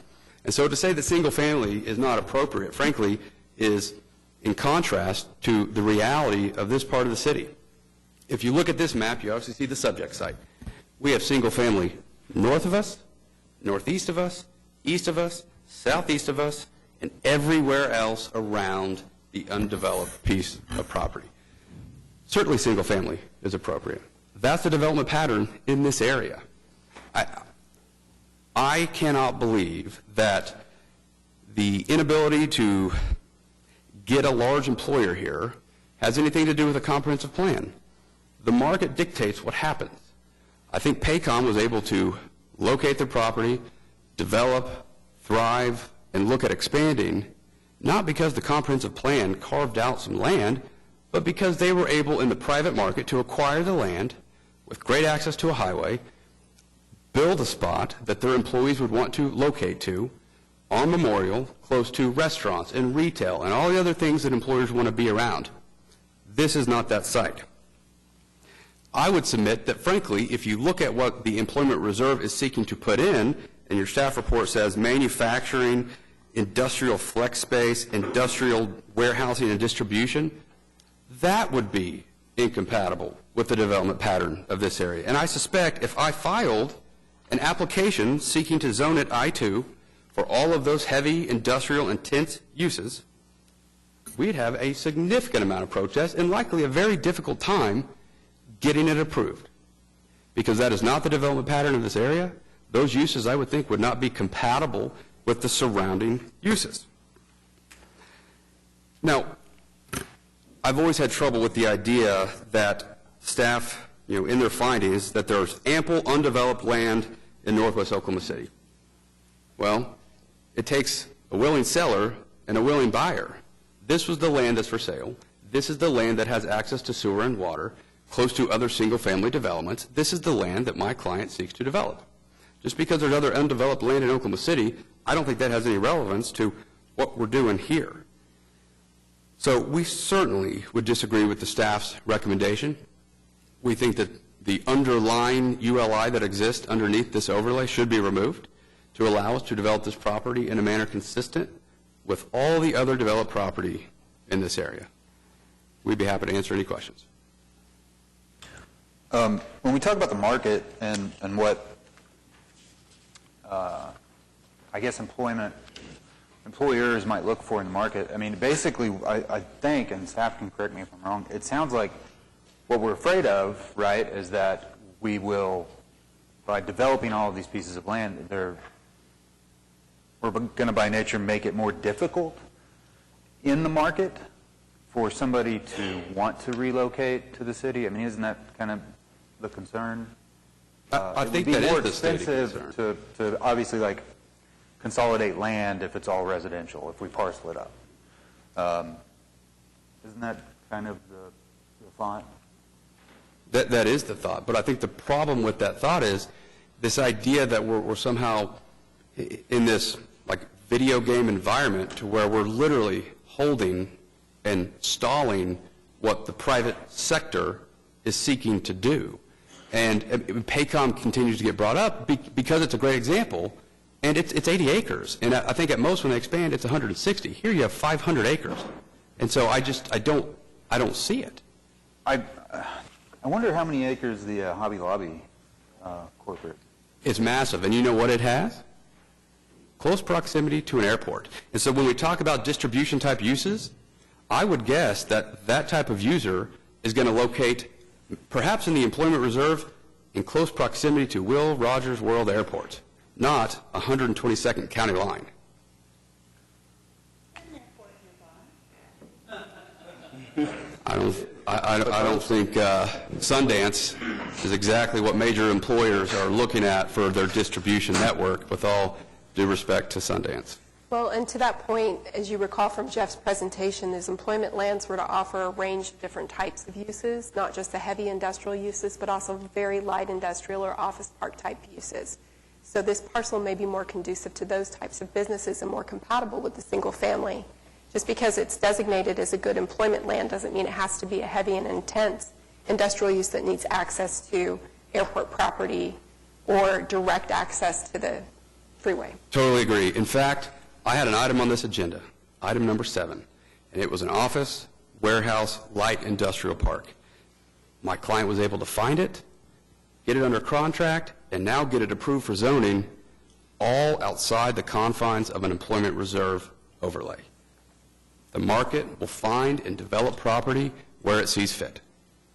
B: And so to say that single family is not appropriate, frankly, is in contrast to the reality of this part of the city. If you look at this map, you obviously see the subject site. We have single family north of us, northeast of us, east of us, southeast of us, and everywhere else around the undeveloped piece of property. Certainly single family is appropriate. That's the development pattern in this area. I cannot believe that the inability to get a large employer here has anything to do with a comprehensive plan. The market dictates what happens. I think Paycom was able to locate their property, develop, thrive, and look at expanding, not because the comprehensive plan carved out some land, but because they were able in the private market to acquire the land with great access to a highway, build a spot that their employees would want to locate to on Memorial, close to restaurants and retail and all the other things that employers want to be around. This is not that site. I would submit that, frankly, if you look at what the Employment Reserve is seeking to put in, and your staff report says manufacturing, industrial flex space, industrial warehousing and distribution, that would be incompatible with the development pattern of this area. And I suspect if I filed an application seeking to zone it I-2 for all of those heavy industrial intense uses, we'd have a significant amount of protest and likely a very difficult time getting it approved, because that is not the development pattern of this area. Those uses, I would think, would not be compatible with the surrounding uses. Now, I've always had trouble with the idea that staff, in their findings, that there's ample undeveloped land in northwest Oklahoma City. Well, it takes a willing seller and a willing buyer. This was the land that's for sale. This is the land that has access to sewer and water, close to other single-family developments. This is the land that my client seeks to develop. Just because there's other undeveloped land in Oklahoma City, I don't think that has any relevance to what we're doing here. So we certainly would disagree with the staff's recommendation. We think that the underlying ULI that exists underneath this overlay should be removed to allow us to develop this property in a manner consistent with all the other developed property in this area. We'd be happy to answer any questions.
E: When we talk about the market and what, I guess, employers might look for in the market, I mean, basically, I think, and staff can correct me if I'm wrong, it sounds like what we're afraid of, right, is that we will, by developing all of these pieces of land, we're going to, by nature, make it more difficult in the market for somebody to want to relocate to the city. I mean, isn't that kind of the concern?
B: I think that is the stated concern.
E: It would be more expensive to obviously, like, consolidate land if it's all residential, if we parcel it up. Isn't that kind of the thought?
B: That is the thought. But I think the problem with that thought is this idea that we're somehow in this, like, video game environment to where we're literally holding and stalling what the private sector is seeking to do. And Paycom continues to get brought up because it's a great example, and it's 80 acres. And I think at most when they expand, it's 160. Here you have 500 acres. And so I don't see it.
E: I wonder how many acres the Hobby Lobby corporate.
B: It's massive. And you know what it has? Close proximity to an airport. And so when we talk about distribution type uses, I would guess that that type of user is going to locate perhaps in the Employment Reserve in close proximity to Will Rogers World Airport. not 122nd County line. I don't think Sundance is exactly what major employers are looking at for their distribution network, with all due respect to Sundance.
D: Well, and to that point, as you recall from Jeff's presentation, is employment lands were to offer a range of different types of uses, not just the heavy industrial uses, but also very light industrial or office park type uses. So this parcel may be more conducive to those types of businesses and more compatible with the single family. Just because it's designated as a good employment land doesn't mean it has to be a heavy and intense industrial use that needs access to airport property or direct access to the freeway.
B: Totally agree. In fact, I had an item on this agenda, item number 7, and it was an office, warehouse, light industrial park. My client was able to find it, get it under contract, and now get it approved for zoning, all outside the confines of an employment reserve overlay. The market will find and develop property where it sees fit.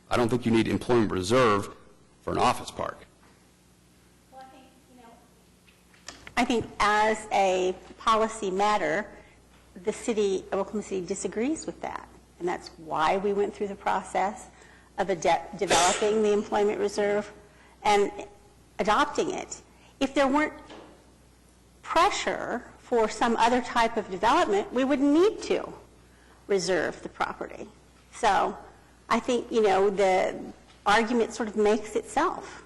B: I don't think you need employment reserve for an office park.
A: Well, I think as a policy matter, the city of Oklahoma City disagrees with that. And that's why we went through the process of developing the employment reserve and adopting it. If there weren't pressure for some other type of development, we wouldn't need to reserve the property. So I think, the argument sort of makes itself.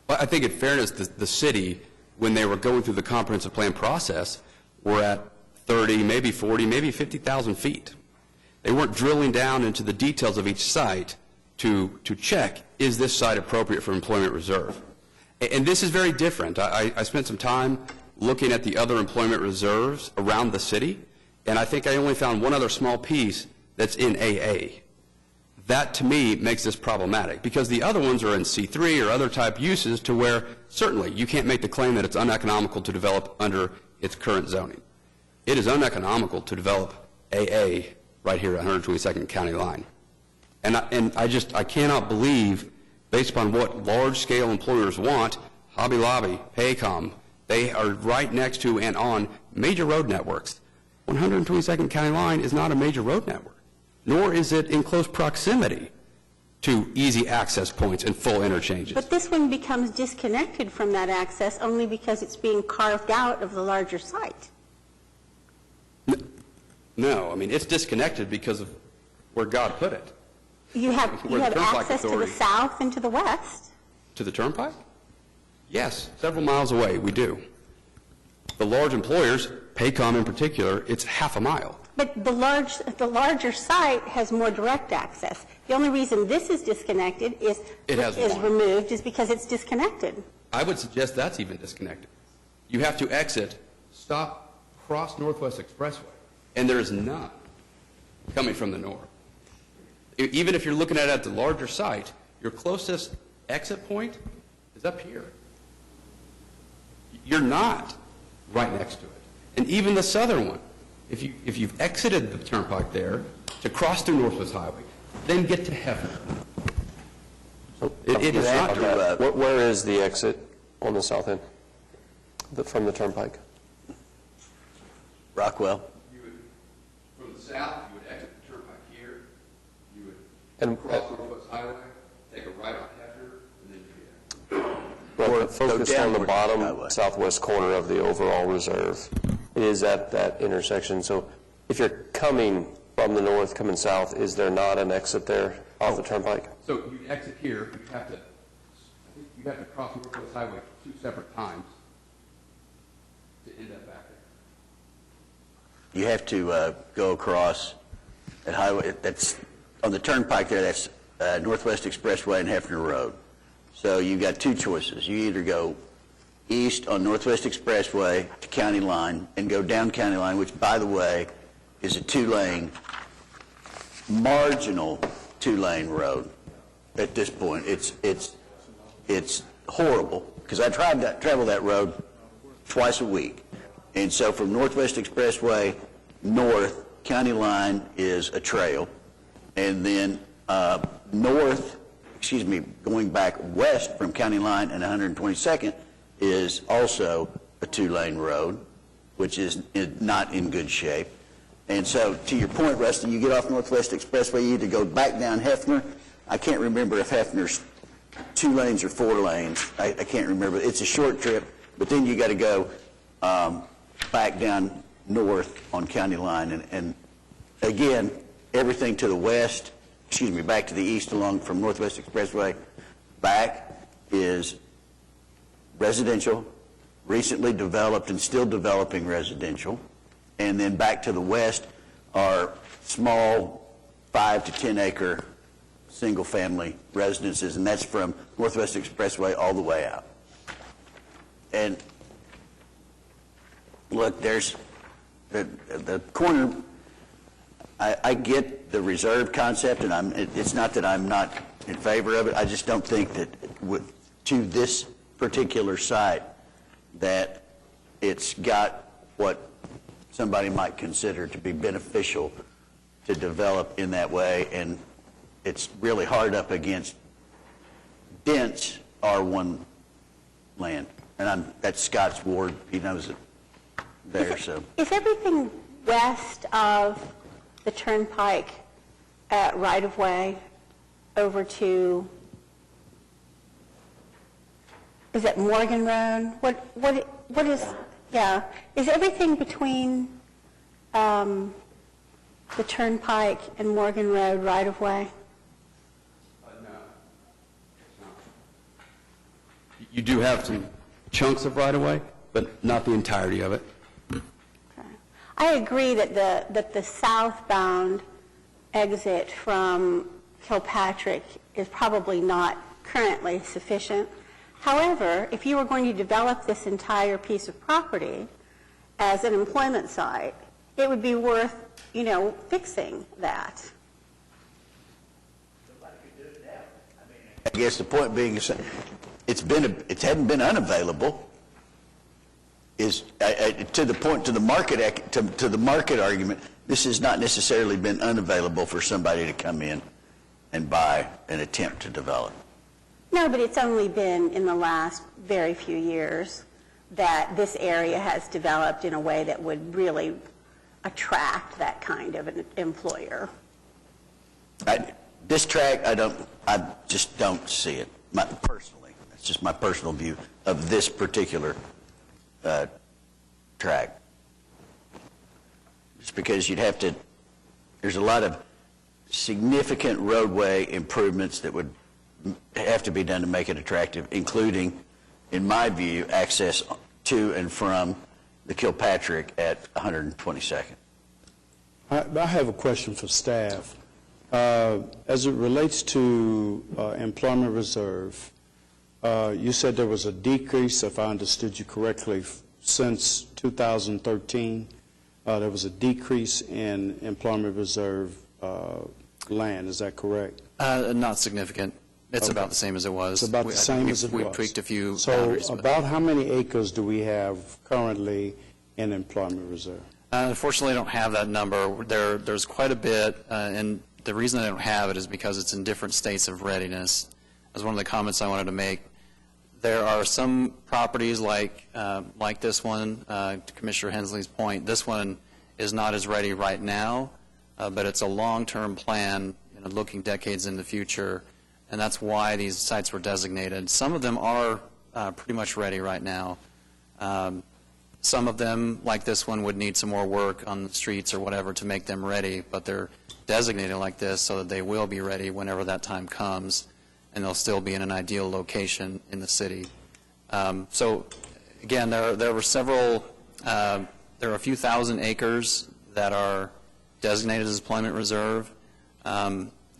B: Well, I think in fairness, the city, when they were going through the comprehensive plan process, were at 30, maybe 40, maybe 50,000 feet. They weren't drilling down into the details of each site to check, is this site appropriate for employment reserve? And this is very different. I spent some time looking at the other employment reserves around the city, and I think I only found one other small piece that's in AA. That, to me, makes this problematic, because the other ones are in C3 or other type uses to where, certainly, you can't make the claim that it's uneconomical to develop under its current zoning. It is uneconomical to develop AA right here at 122nd County line. And I cannot believe, based upon what large-scale employers want, Hobby Lobby, Paycom, they are right next to and on major road networks. 122nd County line is not a major road network, nor is it in close proximity to easy access points and full interchanges.
A: But this one becomes disconnected from that access only because it's being carved out of the larger site.
B: No, I mean, it's disconnected because of where God put it.
A: You have access to the
B: Authority.
A: south and to the west.
B: To the turnpike? Yes, several miles away, we do. The large employers, Paycom in particular, it's half a mile.
A: But the larger site has more direct access. The only reason this is disconnected is
B: one.
A: removed is because it's disconnected.
B: I would suggest that's even disconnected. You have to exit, stop, cross Northwest Expressway, and there is none coming from the north. Even if you're looking at it at the larger site, your closest exit point is up here. You're not right next to it. And even the southern one, if you've exited the turnpike there to cross through Northwest Highway, then get to heaven. It is not direct.
F: Where is the exit on the south end from the turnpike?
L: Rockwell.
B: From the south, you would exit the turnpike here, you would
F: And
B: cross Northwest Highway, take a right on Hefner, and then you'd be there.
F: Well, focused on the
L: downward
F: bottom
L: highway.
F: southwest corner of the overall reserve. It is at that intersection. So if you're coming from the north, coming south, is there not an exit there off the turnpike?
B: So you exit here, you have to cross Northwest Highway 2 separate times to end up back there.
L: You have to go across that highway, that's on the turnpike there, that's Northwest Expressway and Hefner Road. So you've got two choices. You either go east on Northwest Expressway to County Line and go down County Line, which, by the way, is a two-lane, marginal two-lane road at this point. It's horrible, because I travel that road twice a week. And so from Northwest Expressway north, County Line is a trail. And then going back west from County Line and 122nd is also a two-lane road, which is not in good shape. And so, to your point, Rusty, you get off Northwest Expressway, you either go back down Hefner. I can't remember if Hefner's 2 lanes or 4 lanes. I can't remember. It's a short trip, but then you got to go back down north on County Line. And again, everything to the west, back to the east along from Northwest Expressway, back is residential, recently developed and still developing residential. And then back to the west are small 5 to 10 acre single-family residences, and that's from Northwest Expressway all the way out. And look, there's the corner. I get the reserve concept, and it's not that I'm not in favor of it. I just don't think that to this particular site that it's got what somebody might consider to be beneficial to develop in that way, and it's really hard up against dense R1 land. And that's Scott's ward. He knows it there. So
A: Is everything west of the Turnpike right-of-way over to, is it Morgan Road? What is, yeah, is everything between the Turnpike and Morgan Road right-of-way?
B: No. You do have some chunks of right-of-way, but not the entirety of it.
A: I agree that the southbound exit from Kilpatrick is probably not currently sufficient. However, if you were going to develop this entire piece of property as an employment site, it would be worth, fixing that.
L: I guess the point being is it hadn't been unavailable. Is to the market argument, this has not necessarily been unavailable for somebody to come in and buy and attempt to develop.
A: No, but it's only been in the last very few years that this area has developed in a way that would really attract that kind of an employer.
L: This track, I just don't see it personally. It's just my personal view of this particular track. Just because there's a lot of significant roadway improvements that would have to be done to make it attractive, including, in my view, access to and from the Kilpatrick at 122nd.
C: I have a question for staff. As it relates to employment reserve, you said there was a decrease, if I understood you correctly, since 2013. There was a decrease in employment reserve land. Is that correct?
N: Not significant. It's about the same as it was.
C: It's about the same as it was.
N: We tweaked a few
C: So
N: boundaries.
C: about how many acres do we have currently in employment reserve?
N: Unfortunately, I don't have that number. There's quite a bit, and the reason I don't have it is because it's in different states of readiness. As one of the comments I wanted to make, there are some properties like this one, to Commissioner Hensley's point. This one is not as ready right now, but it's a long-term plan, looking decades in the future, and that's why these sites were designated. Some of them are pretty much ready right now. Some of them, like this one, would need some more work on the streets or whatever to make them ready, but they're designated like this so that they will be ready whenever that time comes, and they'll still be in an ideal location in the city. So, again, there were several, there are a few thousand acres that are designated as employment reserve,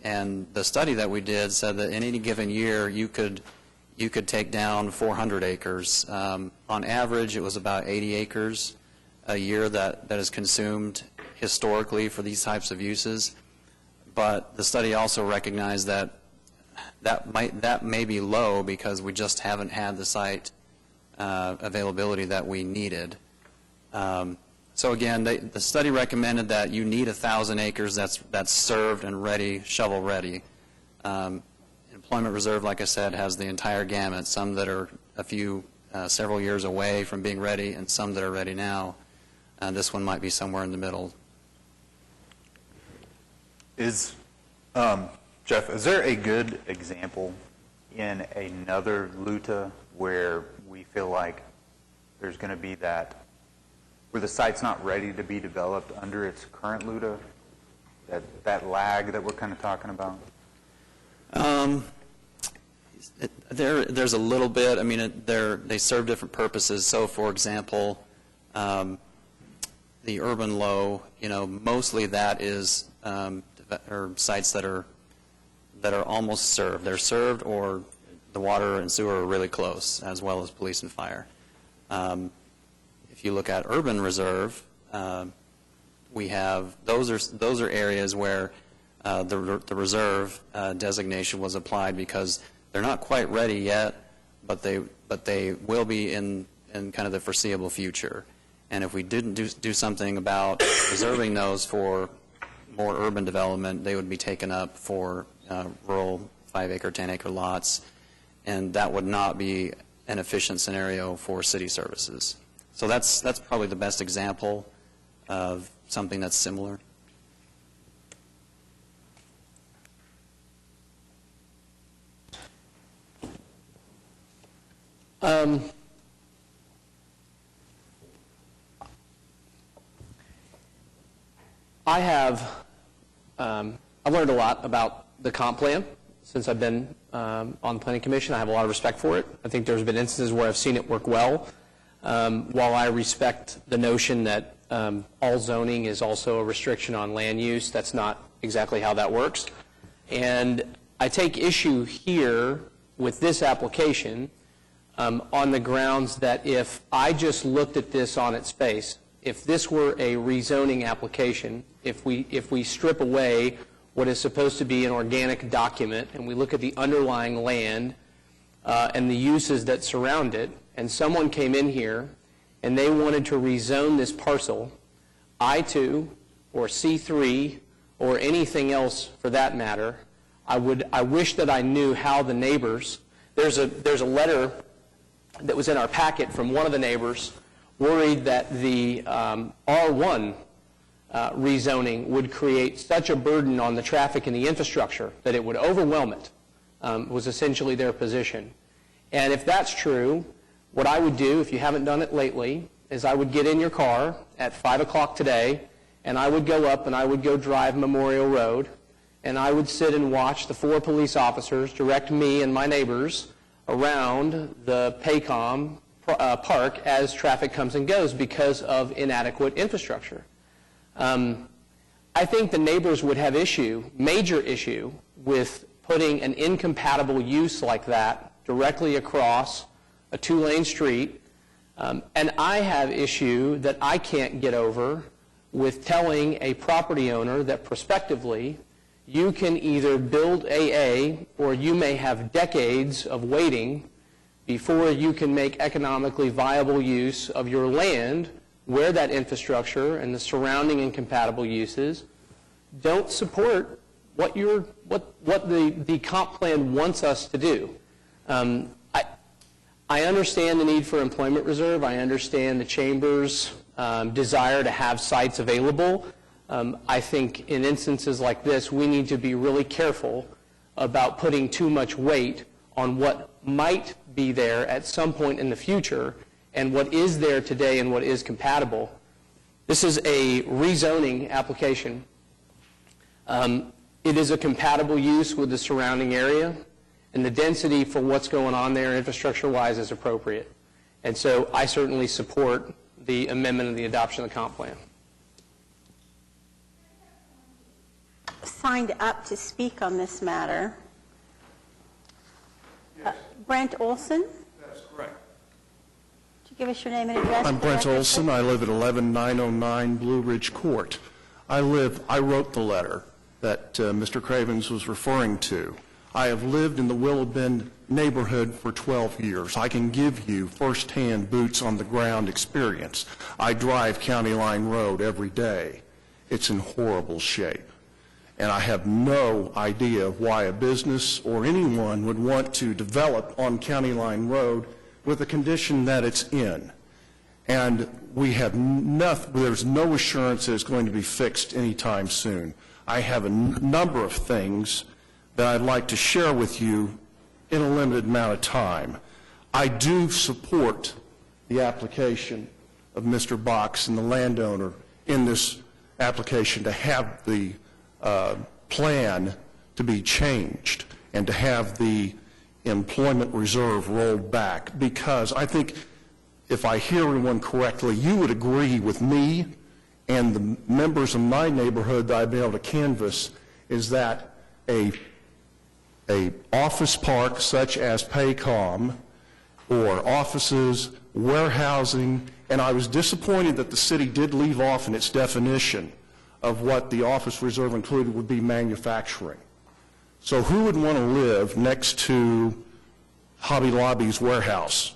N: and the study that we did said that in any given year you could take down 400 acres. On average, it was about 80 acres a year that is consumed historically for these types of uses. But the study also recognized that may be low because we just haven't had the site availability that we needed. So again, the study recommended that you need 1,000 acres that's served and ready, shovel ready. Employment reserve, like I said, has the entire gamut, some that are a few several years away from being ready and some that are ready now. This one might be somewhere in the middle.
E: Jeff, is there a good example in another LUTA where we feel like there's going to be that, where the site's not ready to be developed under its current LUTA, that lag that we're kind of talking about?
N: There's a little bit. I mean, they serve different purposes. So, for example, the urban low, mostly that is or sites that are almost served. They're served, or the water and sewer are really close, as well as police and fire. If you look at urban reserve, we have those are areas where the reserve designation was applied because they're not quite ready yet, but they will be in kind of the foreseeable future. And if we didn't do something about reserving those for more urban development, they would be taken up for rural 5-acre, 10-acre lots, and that would not be an efficient scenario for city services. So that's probably the best example of something that's similar.
O: I've learned a lot about the comp plan since I've been on the Planning Commission. I have a lot of respect for it. I think there's been instances where I've seen it work well. While I respect the notion that all zoning is also a restriction on land use, that's not exactly how that works. And I take issue here with this application on the grounds that if I just looked at this on its face, if this were a rezoning application, if we strip away what is supposed to be an organic document and we look at the underlying land and the uses that surround it, and someone came in here and they wanted to rezone this parcel, I-2 or C3 or anything else for that matter, I wish that I knew how the neighbors, there's a letter that was in our packet from one of the neighbors worried that the R1 rezoning would create such a burden on the traffic and the infrastructure that it would overwhelm it, was essentially their position. And if that's true, what I would do, if you haven't done it lately, is I would get in your car at 5 o'clock today, and I would go up and I would go drive Memorial Road, and I would sit and watch the 4 police officers direct me and my neighbors around the Paycom park as traffic comes and goes because of inadequate infrastructure. I think the neighbors would have major issue, with putting an incompatible use like that directly across a 2-lane street. And I have issue that I can't get over with telling a property owner that prospectively you can either build AA or you may have decades of waiting before you can make economically viable use of your land where that infrastructure and the surrounding incompatible uses don't support what the comp plan wants us to do. I understand the need for employment reserve. I understand the Chamber's desire to have sites available. I think in instances like this, we need to be really careful about putting too much weight on what might be there at some point in the future and what is there today and what is compatible. This is a rezoning application. It is a compatible use with the surrounding area, and the density for what's going on there infrastructure-wise is appropriate. And so I certainly support the amendment and the adoption of the comp plan.
A: Signed up to speak on this matter. Brent Olson?
J: That's correct.
A: Could you give us your name and address?
J: I'm
A: for the
J: Brent
A: record,
J: Olson.
A: please?
J: I live at 11909 Blue Ridge Court. I wrote the letter that Mr. Cravens was referring to. I have lived in the Willow Bend neighborhood for 12 years. I can give you firsthand boots on the ground experience. I drive County Line Road every day. It's in horrible shape. And I have no idea why a business or anyone would want to develop on County Line Road with the condition that it's in. And we have there's no assurance that it's going to be fixed anytime soon. I have a number of things that I'd like to share with you in a limited amount of time. I do support the application of Mr. Box and the landowner in this application to have the plan to be changed and to have the employment reserve rolled back, because I think, if I hear everyone correctly, you would agree with me and the members of my neighborhood that I've been able to canvass is that a office park such as Paycom or offices, warehousing, and I was disappointed that the city did leave off in its definition of what the office reserve included would be manufacturing. So who would want to live next to Hobby Lobby's warehouse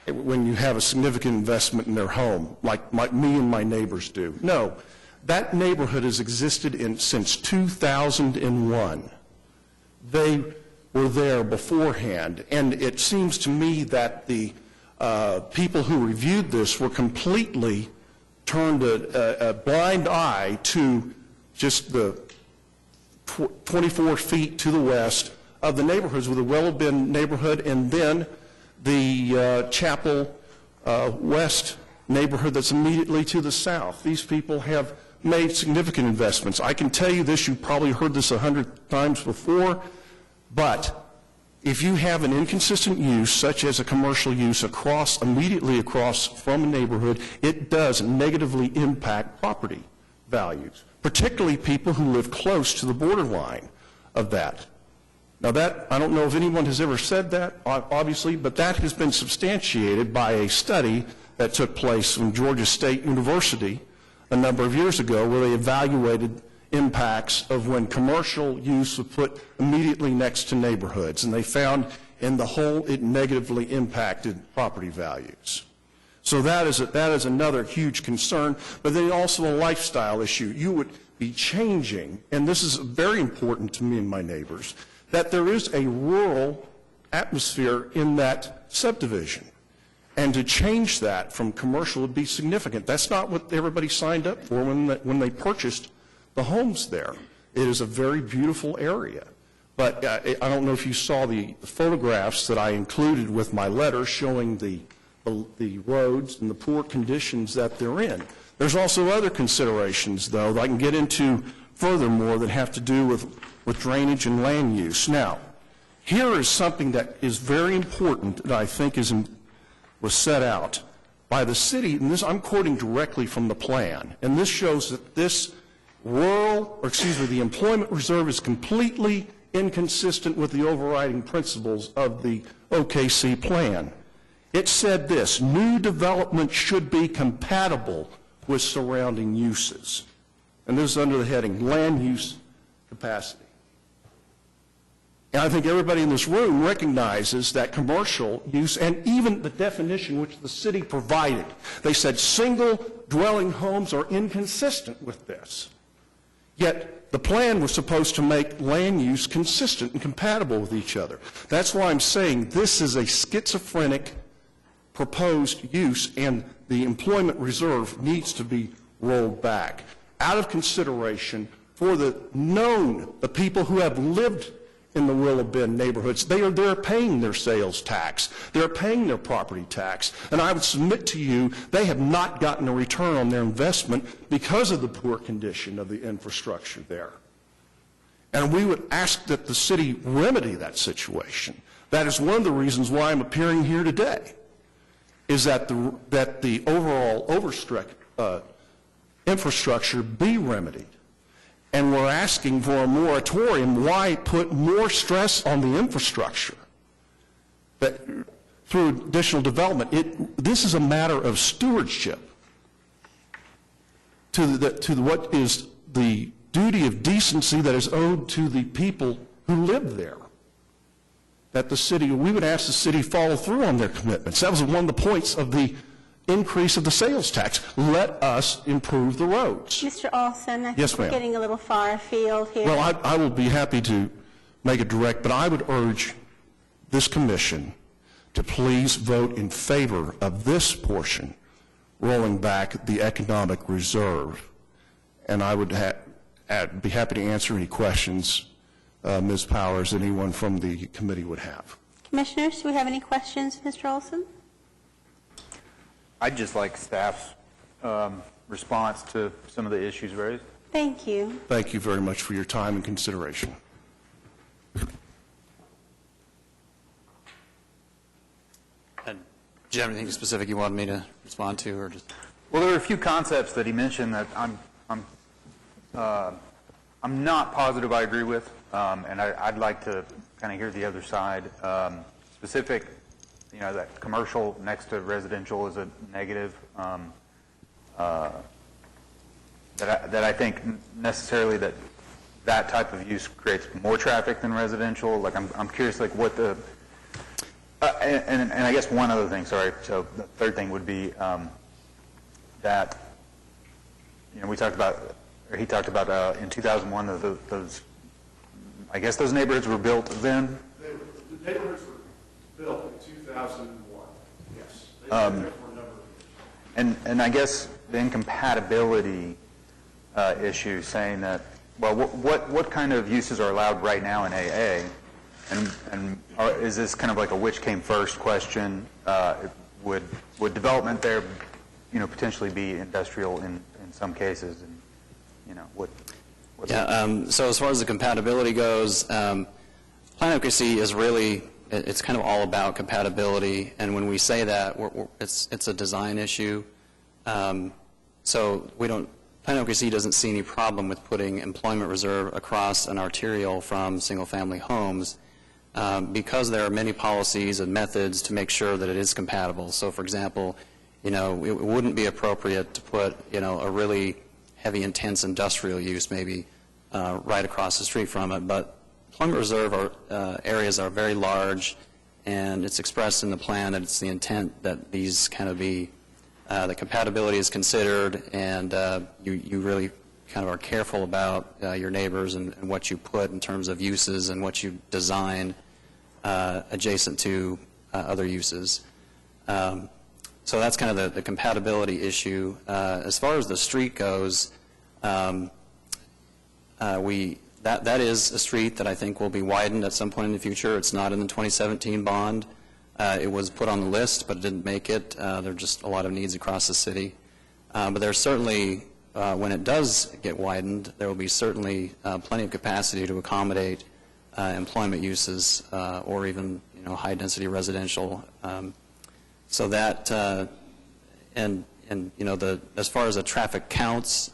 J: when you have a significant investment in their home, like me and my neighbors do? No. That neighborhood has existed since 2001. They were there beforehand, and it seems to me that the people who reviewed this were completely turned a blind eye to just the 24 feet to the west of the neighborhoods, with the Willow Bend neighborhood and then the Chapel West neighborhood that's immediately to the south. These people have made significant investments. I can tell you this, you've probably heard this 100 times before, but if you have an inconsistent use, such as a commercial use immediately across from a neighborhood, it does negatively impact property values, particularly people who live close to the borderline of that. Now that, I don't know if anyone has ever said that, obviously, but that has been substantiated by a study that took place from Georgia State University a number of years ago, where they evaluated impacts of when commercial use was put immediately next to neighborhoods, and they found in the whole it negatively impacted property values. So that is another huge concern, but then also a lifestyle issue. You would be changing, and this is very important to me and my neighbors, that there is a rural atmosphere in that subdivision. And to change that from commercial would be significant. That's not what everybody signed up for when they purchased the homes there. It is a very beautiful area. But I don't know if you saw the photographs that I included with my letter showing the roads and the poor conditions that they're in. There's also other considerations, though, that I can get into furthermore that have to do with drainage and land use. Now, here is something that is very important that I think was set out by the city, and this I'm quoting directly from the plan, and this shows that this the employment reserve is completely inconsistent with the overriding principles of the OKC plan. It said this: new development should be compatible with surrounding uses. And this is under the heading land use capacity. And I think everybody in this room recognizes that commercial use, and even the definition which the city provided, they said single dwelling homes are inconsistent with this. Yet the plan was supposed to make land use consistent and compatible with each other. That's why I'm saying this is a schizophrenic proposed use, and the employment reserve needs to be rolled back out of consideration for the people who have lived in the Willow Bend neighborhoods. They're paying their sales tax. They're paying their property tax. And I would submit to you, they have not gotten a return on their investment because of the poor condition of the infrastructure there. And we would ask that the city remedy that situation. That is one of the reasons why I'm appearing here today, is that the overall overstretched infrastructure be remedied. And we're asking for a moratorium. Why put more stress on the infrastructure through additional development? This is a matter of stewardship to what is the duty of decency that is owed to the people who live there. That we would ask the city follow through on their commitments. That was one of the points of the increase of the sales tax. Let us improve the roads.
A: Mr. Olson, I
J: Yes,
A: think we're
J: ma'am.
A: getting a little far afield here.
J: Well, I will be happy to make it direct, but I would urge this commission
P: to please vote in favor of this portion, rolling back the economic reserve. And I would be happy to answer any questions, Ms. Powers, anyone from the committee would have.
A: Commissioners, do we have any questions, Mr. Olson?
E: I'd just like staff's response to some of the issues raised.
A: Thank you.
P: Thank you very much for your time and consideration.
N: Do you have anything specific you wanted me to respond to, or just?
E: Well, there were a few concepts that he mentioned that I'm not positive I agree with, and I'd like to kind of hear the other side. Specific, that commercial next to residential is a negative. That I think necessarily that type of use creates more traffic than residential. Like I'm curious, like what the and I guess one other thing. Sorry. So the third thing would be that we talked about, or he talked about in 2001 those I guess those neighborhoods were built then.
P: The neighborhoods were built in 2001. Yes. They've been there for a number of years.
E: And I guess the incompatibility issue, saying that, well, what kind of uses are allowed right now in AA, and is this kind of like a which came first question? Would development there, potentially be industrial in some cases, and what?
N: Yeah. So as far as the compatibility goes, plan advocacy is really, it's kind of all about compatibility, and when we say that, it's a design issue. So plan advocacy doesn't see any problem with putting employment reserve across an arterial from single-family homes because there are many policies and methods to make sure that it is compatible. So, for example, it wouldn't be appropriate to put, a really heavy, intense industrial use maybe right across the street from it. But employment reserve areas are very large, and it's expressed in the plan that it's the intent that these kind of be the compatibility is considered, and you really kind of are careful about your neighbors and what you put in terms of uses and what you design adjacent to other uses. So that's kind of the compatibility issue. As far as the street goes, that is a street that I think will be widened at some point in the future. It's not in the 2017 bond. It was put on the list, but it didn't make it. There are just a lot of needs across the city. But there's certainly, when it does get widened, there will be certainly plenty of capacity to accommodate employment uses or even, high-density residential. So that, as far as the traffic counts,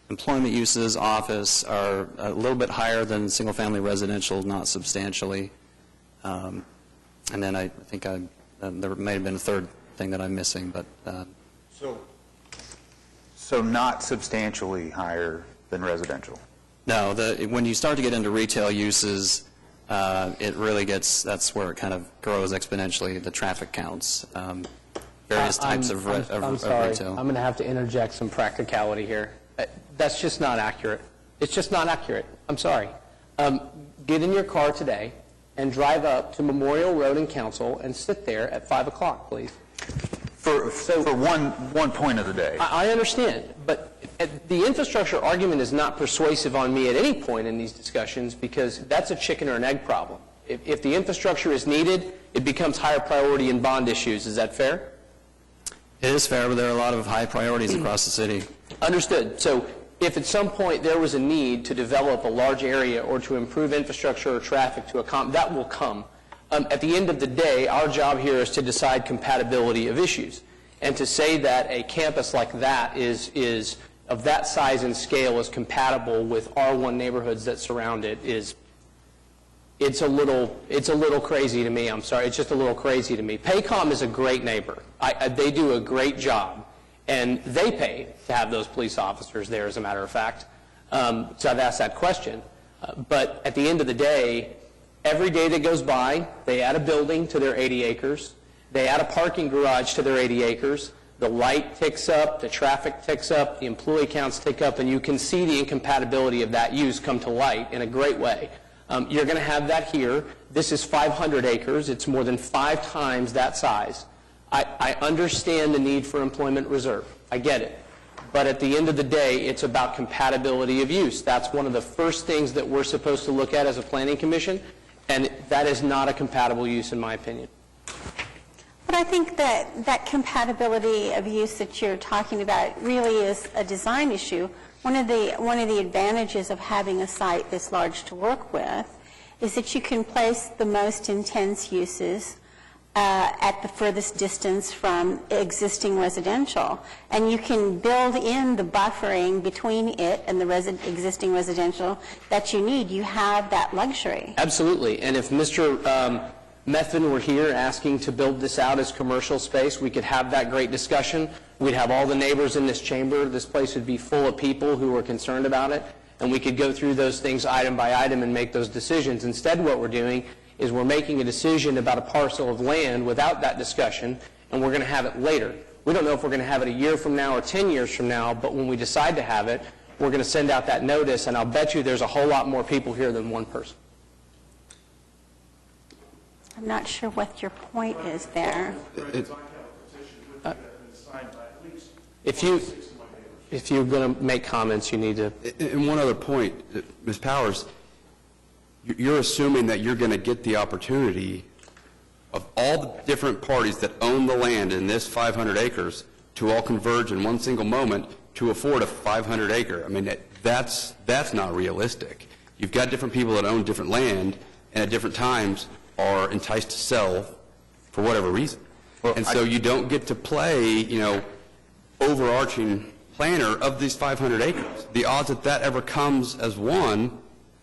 N: employment uses, office, are a little bit higher than single-family residential, not substantially. And then I think there may have been a third thing that I'm missing, but...
E: So not substantially higher than residential?
N: No, when you start to get into retail uses, it really that's where it kind of grows exponentially, the traffic counts, various types of retail.
O: I'm sorry, I'm going to have to interject some practicality here. That's just not accurate. It's just not accurate. I'm sorry. Get in your car today and drive up to Memorial Road and Council and sit there at 5 o'clock, please.
E: For one point of the day.
O: I understand, but the infrastructure argument is not persuasive on me at any point in these discussions because that's a chicken or an egg problem. If the infrastructure is needed, it becomes higher priority in bond issues. Is that fair?
N: It is fair, but there are a lot of high priorities across the city.
O: Understood. So if at some point there was a need to develop a large area or to improve infrastructure or traffic to accommodate, that will come. At the end of the day, our job here is to decide compatibility of issues. And to say that a campus like that is of that size and scale is compatible with R1 neighborhoods that surround it it's a little crazy to me. I'm sorry. It's just a little crazy to me. Paycom is a great neighbor. They do a great job. And they pay to have those police officers there, as a matter of fact. So I've asked that question. But at the end of the day, every day that goes by, they add a building to their 80 acres. They add a parking garage to their 80 acres. The light ticks up, the traffic ticks up, the employee counts tick up, and you can see the incompatibility of that use come to light in a great way. You're going to have that here. This is 500 acres. It's more than 5 times that size. I understand the need for employment reserve. I get it. But at the end of the day, it's about compatibility of use. That's one of the first things that we're supposed to look at as a planning commission, and that is not a compatible use in my opinion.
A: But I think that compatibility of use that you're talking about really is a design issue. One of the advantages of having a site this large to work with is that you can place the most intense uses at the furthest distance from existing residential. And you can build in the buffering between it and the existing residential that you need. You have that luxury.
O: Absolutely. And if Mr. Methvin were here asking to build this out as commercial space, we could have that great discussion. We'd have all the neighbors in this chamber. This place would be full of people who are concerned about it. And we could go through those things item by item and make those decisions. Instead, what we're doing is we're making a decision about a parcel of land without that discussion, and we're going to have it later. We don't know if we're going to have it a year from now or 10 years from now, but when we decide to have it, we're going to send out that notice, and I'll bet you there's a whole lot more people here than one person.
A: I'm not sure what your point is there.
O: If you're going to make comments, you need to...
B: And one other point, Ms. Powers, you're assuming that you're going to get the opportunity of all the different parties that own the land in this 500 acres to all converge in one single moment to afford a 500 acre. I mean, that's not realistic. You've got different people that own different land and at different times are enticed to sell for whatever reason. And so you don't get to play, overarching planner of these 500 acres. The odds that ever comes as one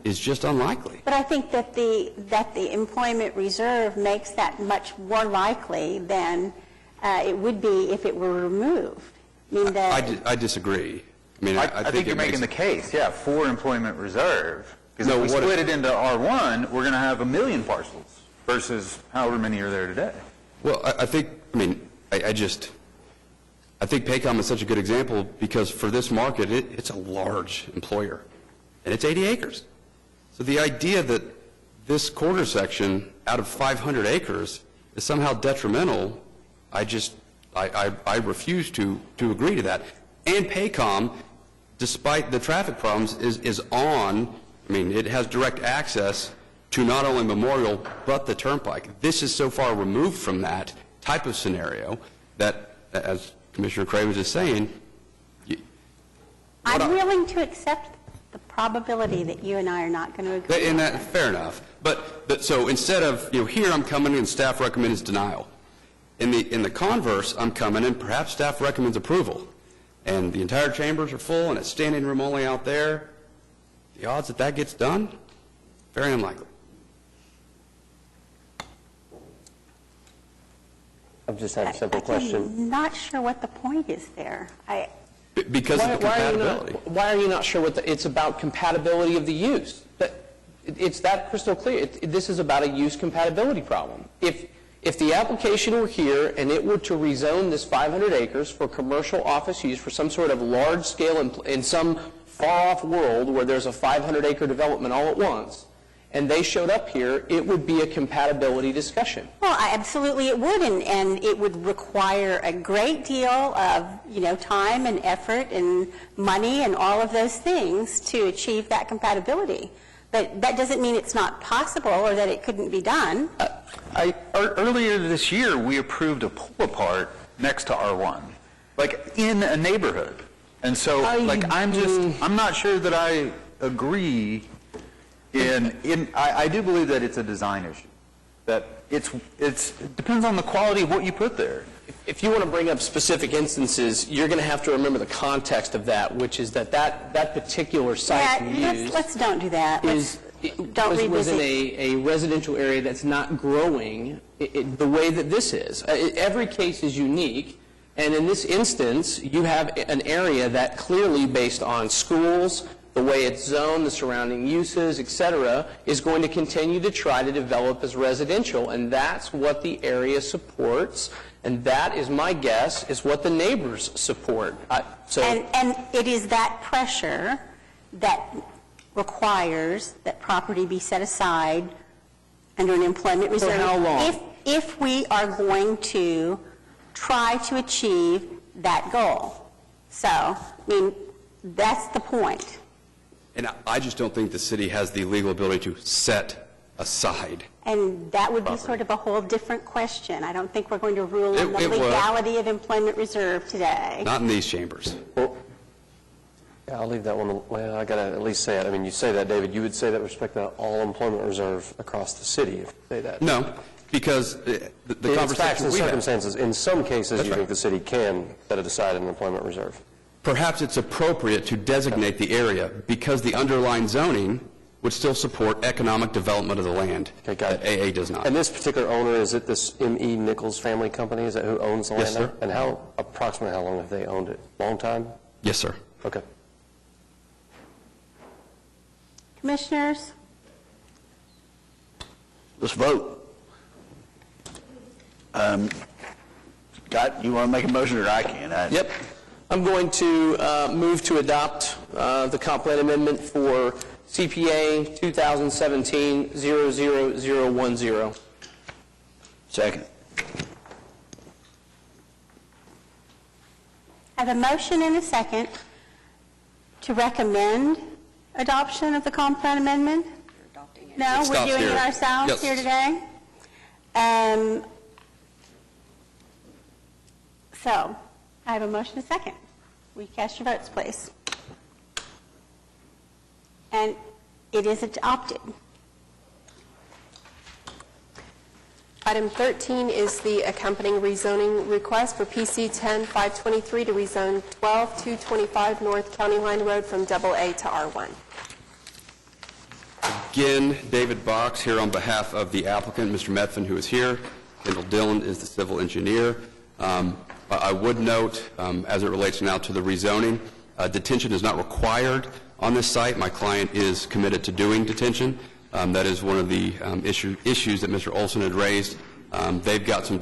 B: is just unlikely.
A: But I think that the employment reserve makes that much more likely than it would be if it were removed.
B: I disagree.
E: I think you're making the case, for employment reserve. Because if we split it into R1, we're going to have 1 million parcels versus however many are there today.
B: Well, I think Paycom is such a good example because for this market, it's a large employer, and it's 80 acres. So the idea that this quarter section out of 500 acres is somehow detrimental, I refuse to agree to that. And Paycom, despite the traffic problems, is on, it has direct access to not only Memorial, but the Turnpike. This is so far removed from that type of scenario that, as Commissioner Cravens is saying...
A: I'm willing to accept the probability that you and I are not going to agree on that.
B: Fair enough. But so instead of, here I'm coming and staff recommends denial. In the converse, I'm coming and perhaps staff recommends approval. And the entire chambers are full and it's standing room only out there. The odds that gets done, very unlikely.
F: I just have a simple question.
A: I'm not sure what the point is there.
B: Because of the compatibility.
O: Why are you not sure it's about compatibility of the use? It's that crystal clear. This is about a use compatibility problem. If the application were here and it were to rezone this 500 acres for commercial office use for some sort of large scale in some far-off world where there's a 500-acre development all at once, and they showed up here, it would be a compatibility discussion.
A: Well, absolutely it would, and it would require a great deal of, time and effort and money and all of those things to achieve that compatibility. But that doesn't mean it's not possible or that it couldn't be done.
E: Earlier this year, we approved a pull-apart next to R1, in a neighborhood. And so, I'm not sure that I agree I do believe that it's a design issue, that it depends on the quality of what you put there.
O: If you want to bring up specific instances, you're going to have to remember the context of that, which is that particular site
A: let's don't do that.
O: Was in a residential area that's not growing the way that this is. Every case is unique, and in this instance, you have an area that clearly, based on schools, the way it's zoned, the surrounding uses, et cetera, is going to continue to try to develop as residential, and that's what the area supports, and that is my guess is what the neighbors support.
A: And it is that pressure that requires that property be set aside under an employment reserve.
O: how long?
A: If we are going to try to achieve that goal. So, I mean, that's the point.
B: And I just don't think the city has the legal ability to set aside.
A: And that would be sort of a whole different question. I don't think we're going to rule on the
B: It would.
A: legality of employment reserve today.
B: Not in these chambers.
F: Well, yeah, I'll leave that one, well, I got to at least say it. I mean, you say that, David, you would say that with respect to all employment reserve across the city, if you say that.
B: No, because the
F: It's facts
B: conversation
F: and
B: we had,
F: circumstances. In some cases,
B: That's
F: you
B: right.
F: think the city can set it aside in an employment reserve.
B: perhaps it's appropriate to designate the area because the underlying zoning would still support economic development of the land.
F: Okay, got
B: that AA does not.
F: And this particular owner, is it this M.E. Nichols family company? Is that who owns the land?
B: Yes, sir.
F: now? And approximately how long have they owned it? Long time?
B: Yes, sir.
F: Okay.
A: Commissioners?
L: Let's vote. Scott, you want to make a motion, or I can?
O: Yep. I'm going to move to adopt the comp plan amendment for CPA 2017-00010.
L: Second.
A: I have a motion and a second to recommend adoption of the comp plan amendment? No,
B: It
A: we're
B: stops
A: doing it
B: here.
A: ourselves
B: Yes.
A: here today? So, I have a motion and a second. Will you cast your votes, please? And it is adopted.
D: Item 13 is the accompanying rezoning request for PC 10-523 to rezone 12-225 North County Line Road from AA to R1.
B: Again, David Box here on behalf of the applicant, Mr. Methvin, who is here. Kendall Dillon is the civil engineer. I would note, as it relates now to the rezoning, detention is not required on this site. My client is committed to doing detention. That is one of the issues that Mr. Olson had raised. They've got some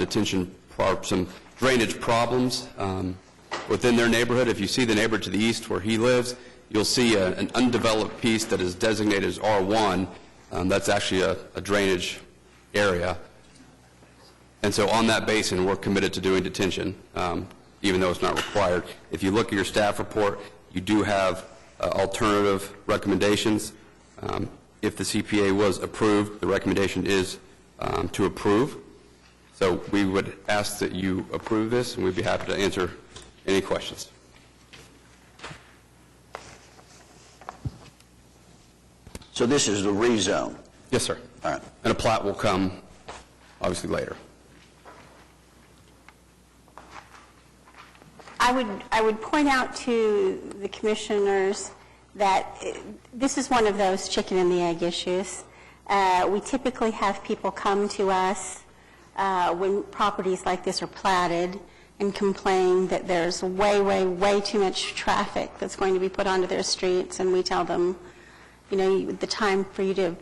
B: some drainage problems within their neighborhood. If you see the neighborhood to the east where he lives, you'll see an undeveloped piece that is designated as R1. That's actually a drainage area. And so on that basis, we're committed to doing detention, even though it's not required. If you look at your staff report, you do have alternative recommendations. If the CPA was approved, the recommendation is to approve. So we would ask that you approve this, and we'd be happy to answer any questions.
L: So this is the rezone?
B: Yes, sir.
L: All right.
B: And a plat will come, obviously, later.
A: I would point out to the commissioners that this is one of those chicken and the egg issues. We typically have people come to us when properties like this are platted and complain that there's way too much traffic that's going to be put onto their streets, and we tell them, you know, the time for you to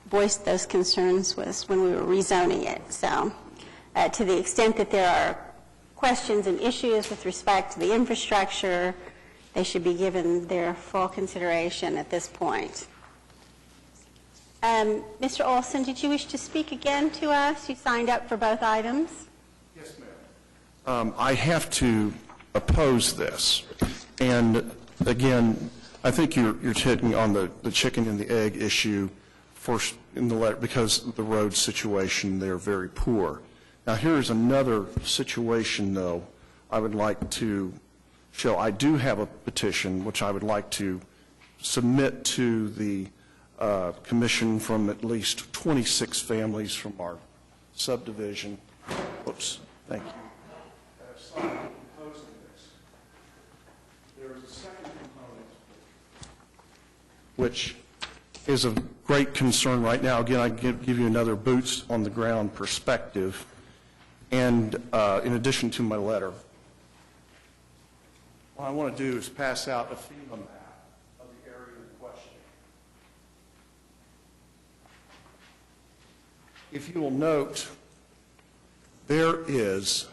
A: voice those concerns was when we were rezoning it. So to the extent that there are questions and issues with respect to the infrastructure, they should be given their full consideration at this point. Mr. Olson, did you wish to speak again to us? You signed up for both items.
P: Yes, ma'am. I have to oppose this. And again, I think you're hitting on the chicken and the egg issue first in the letter, because of the road situation, they're very poor. Now, here's another situation, though, I would like to show. I do have a petition which I would like to submit to the commission from at least 26 families from our subdivision. Oops, thank you. There is a second component, which is of great concern right now. Again, I give you another boots on the ground perspective. And in addition to my letter, what I want to do is pass out a FEMA map of the area in question. If you will note, there is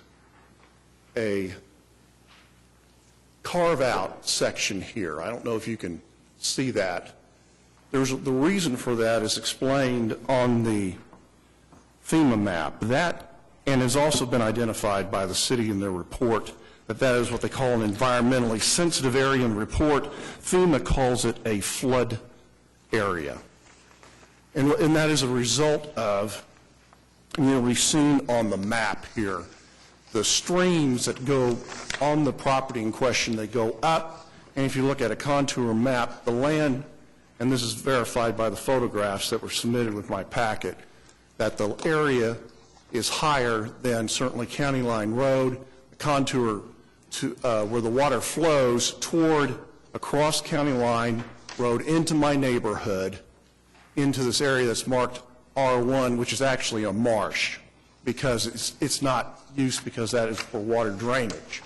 P: a carve-out section here. I don't know if you can see that. The reason for that is explained on the FEMA map. That, and has also been identified by the city in their report, that is what they call an environmentally sensitive area in the report. FEMA calls it a flood area. And that is a result of, we've seen on the map here, the streams that go on the property in question, they go up, and if you look at a contour map, the land, and this is verified by the photographs that were submitted with my packet, that the area is higher than certainly County Line Road, the contour to where the water flows toward across County Line Road into my neighborhood, into this area that's marked R1, which is actually a marsh, because it's not used because that is for water drainage.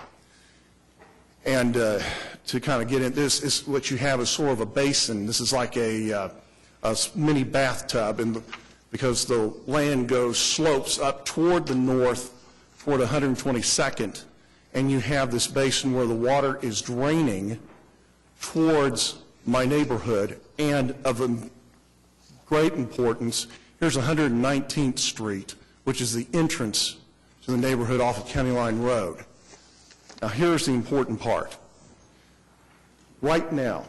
P: And to kind of get in, this is what you have is sort of a basin. This is like a mini bathtub, and because the land slopes up toward the north, toward 122nd, and you have this basin where the water is draining towards my neighborhood. And of great importance, here's 119th Street, which is the entrance to the neighborhood off of County Line Road. Now, here's the important part. Right now,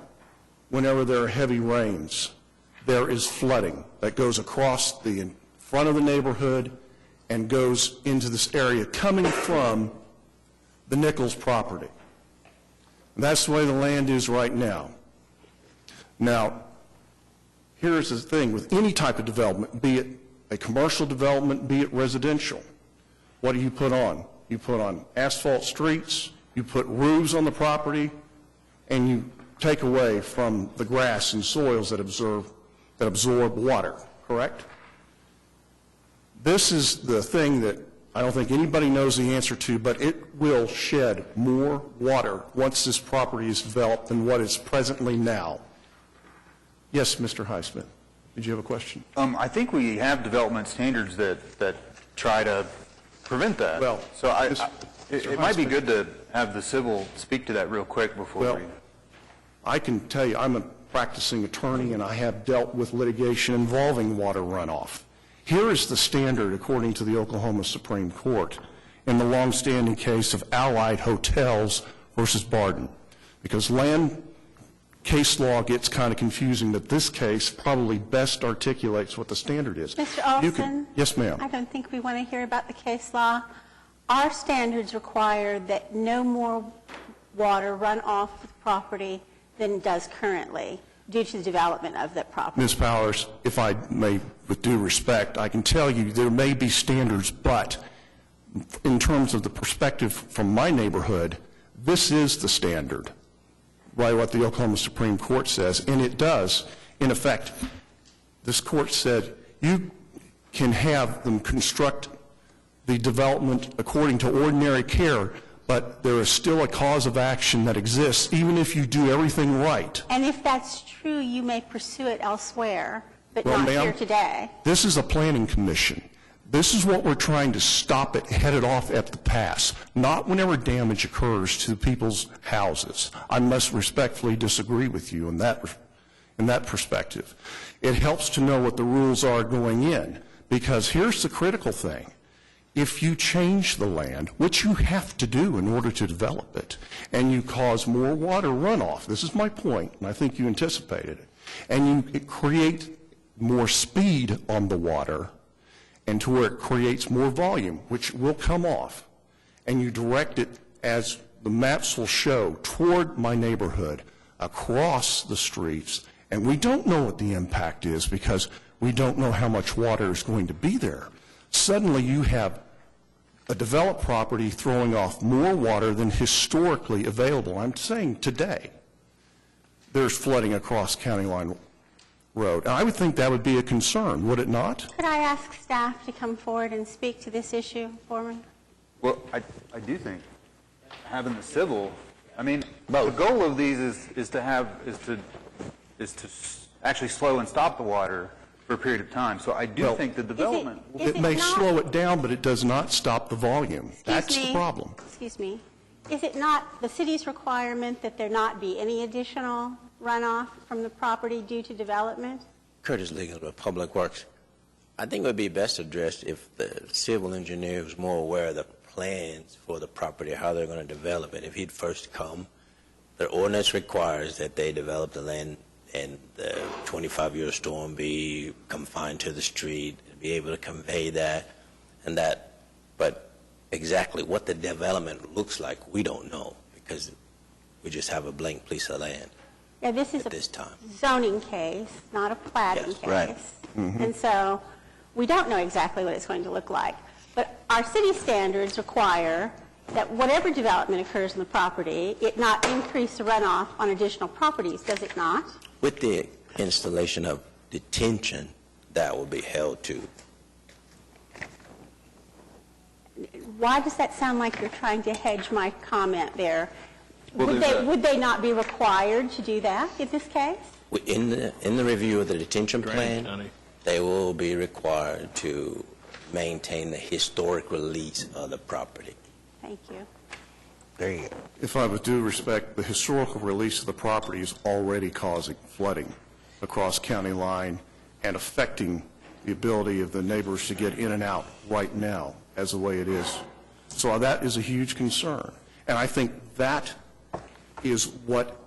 P: whenever there are heavy rains, there is flooding that goes across the front of the neighborhood and goes into this area coming from the Nichols property. And that's the way the land is right now. Now, here's the thing with any type of development, be it a commercial development, be it residential. What do you put on? You put on asphalt streets, you put roofs on the property, and you take away from the grass and soils that absorb water, correct? This is the thing that I don't think anybody knows the answer to, but it will shed more water once this property is developed than what is presently now. Yes, Mr. Highsmith, did you have a question?
E: I think we have development standards that try to prevent that.
P: Well,
E: so it might be good to have the civil speak to that real quick before we...
P: I can tell you, I'm a practicing attorney, and I have dealt with litigation involving water runoff. Here is the standard according to the Oklahoma Supreme Court in the longstanding case of Allied Hotels versus Barden, because land case law gets kind of confusing, but this case probably best articulates what the standard is.
A: Mr. Olson?
P: Yes, ma'am.
A: I don't think we want to hear about the case law. Our standards require that no more water run off the property than it does currently due to the development of that property.
P: Ms. Powers, if I may, with due respect, I can tell you there may be standards, but in terms of the perspective from my neighborhood, this is the standard, by what the Oklahoma Supreme Court says, and it does. In effect, this court said you can have them construct the development according to ordinary care, but there is still a cause of action that exists, even if you do everything right.
A: And if that's true, you may pursue it elsewhere, but
P: Well,
A: not
P: ma'am,
A: here today.
P: This is a planning commission. This is what we're trying to stop it, head it off at the pass, not whenever damage occurs to people's houses. I must respectfully disagree with you in that perspective. It helps to know what the rules are going in, because here's the critical thing. If you change the land, which you have to do in order to develop it, and you cause more water runoff, this is my point, and I think you anticipated it, and you create more speed on the water, and to where it creates more volume, which will come off, and you direct it, as the maps will show, toward my neighborhood, across the streets, and we don't know what the impact is because we don't know how much water is going to be there. Suddenly you have a developed property throwing off more water than historically available. I'm saying today there's flooding across County Line Road. And I would think that would be a concern, would it not?
A: Could I ask staff to come forward and speak to this issue for me?
E: Well, I do think having the civil, I mean, the goal of these is to actually slow and stop the water for a period of time. So I do think the development...
P: It may slow it down, but it does not stop the volume. That's the problem.
A: Excuse me. Is it not the city's requirement that there not be any additional runoff from the property due to development?
Q: Curtis Legal with Public Works. I think it would be best addressed if the civil engineer was more aware of the plans for the property, how they're going to develop it. If he'd first come, the ordinance requires that they develop the land and the 25-year storm be confined to the street, be able to convey that and that. But exactly what the development looks like, we don't know because we just have a blank piece of land.
A: Yeah, this is
Q: at this time.
A: Zoning case, not a platting
Q: Yes,
A: case.
Q: right.
A: And so we don't know exactly what it's going to look like. But our city standards require that whatever development occurs on the property, it not increase the runoff on additional properties, does it not?
Q: With the installation of detention, that will be held to.
A: Why does that sound like you're trying to hedge my comment there?
E: Well,
A: Would they not be required to do that in this case?
Q: In the review of the detention plan, they will be required to maintain the historic release of the property.
A: Thank you.
Q: There you go.
P: If I with due respect, the historical release of the property is already causing flooding across county line and affecting the ability of the neighbors to get in and out right now as the way it is. So that is a huge concern. And I think that is what,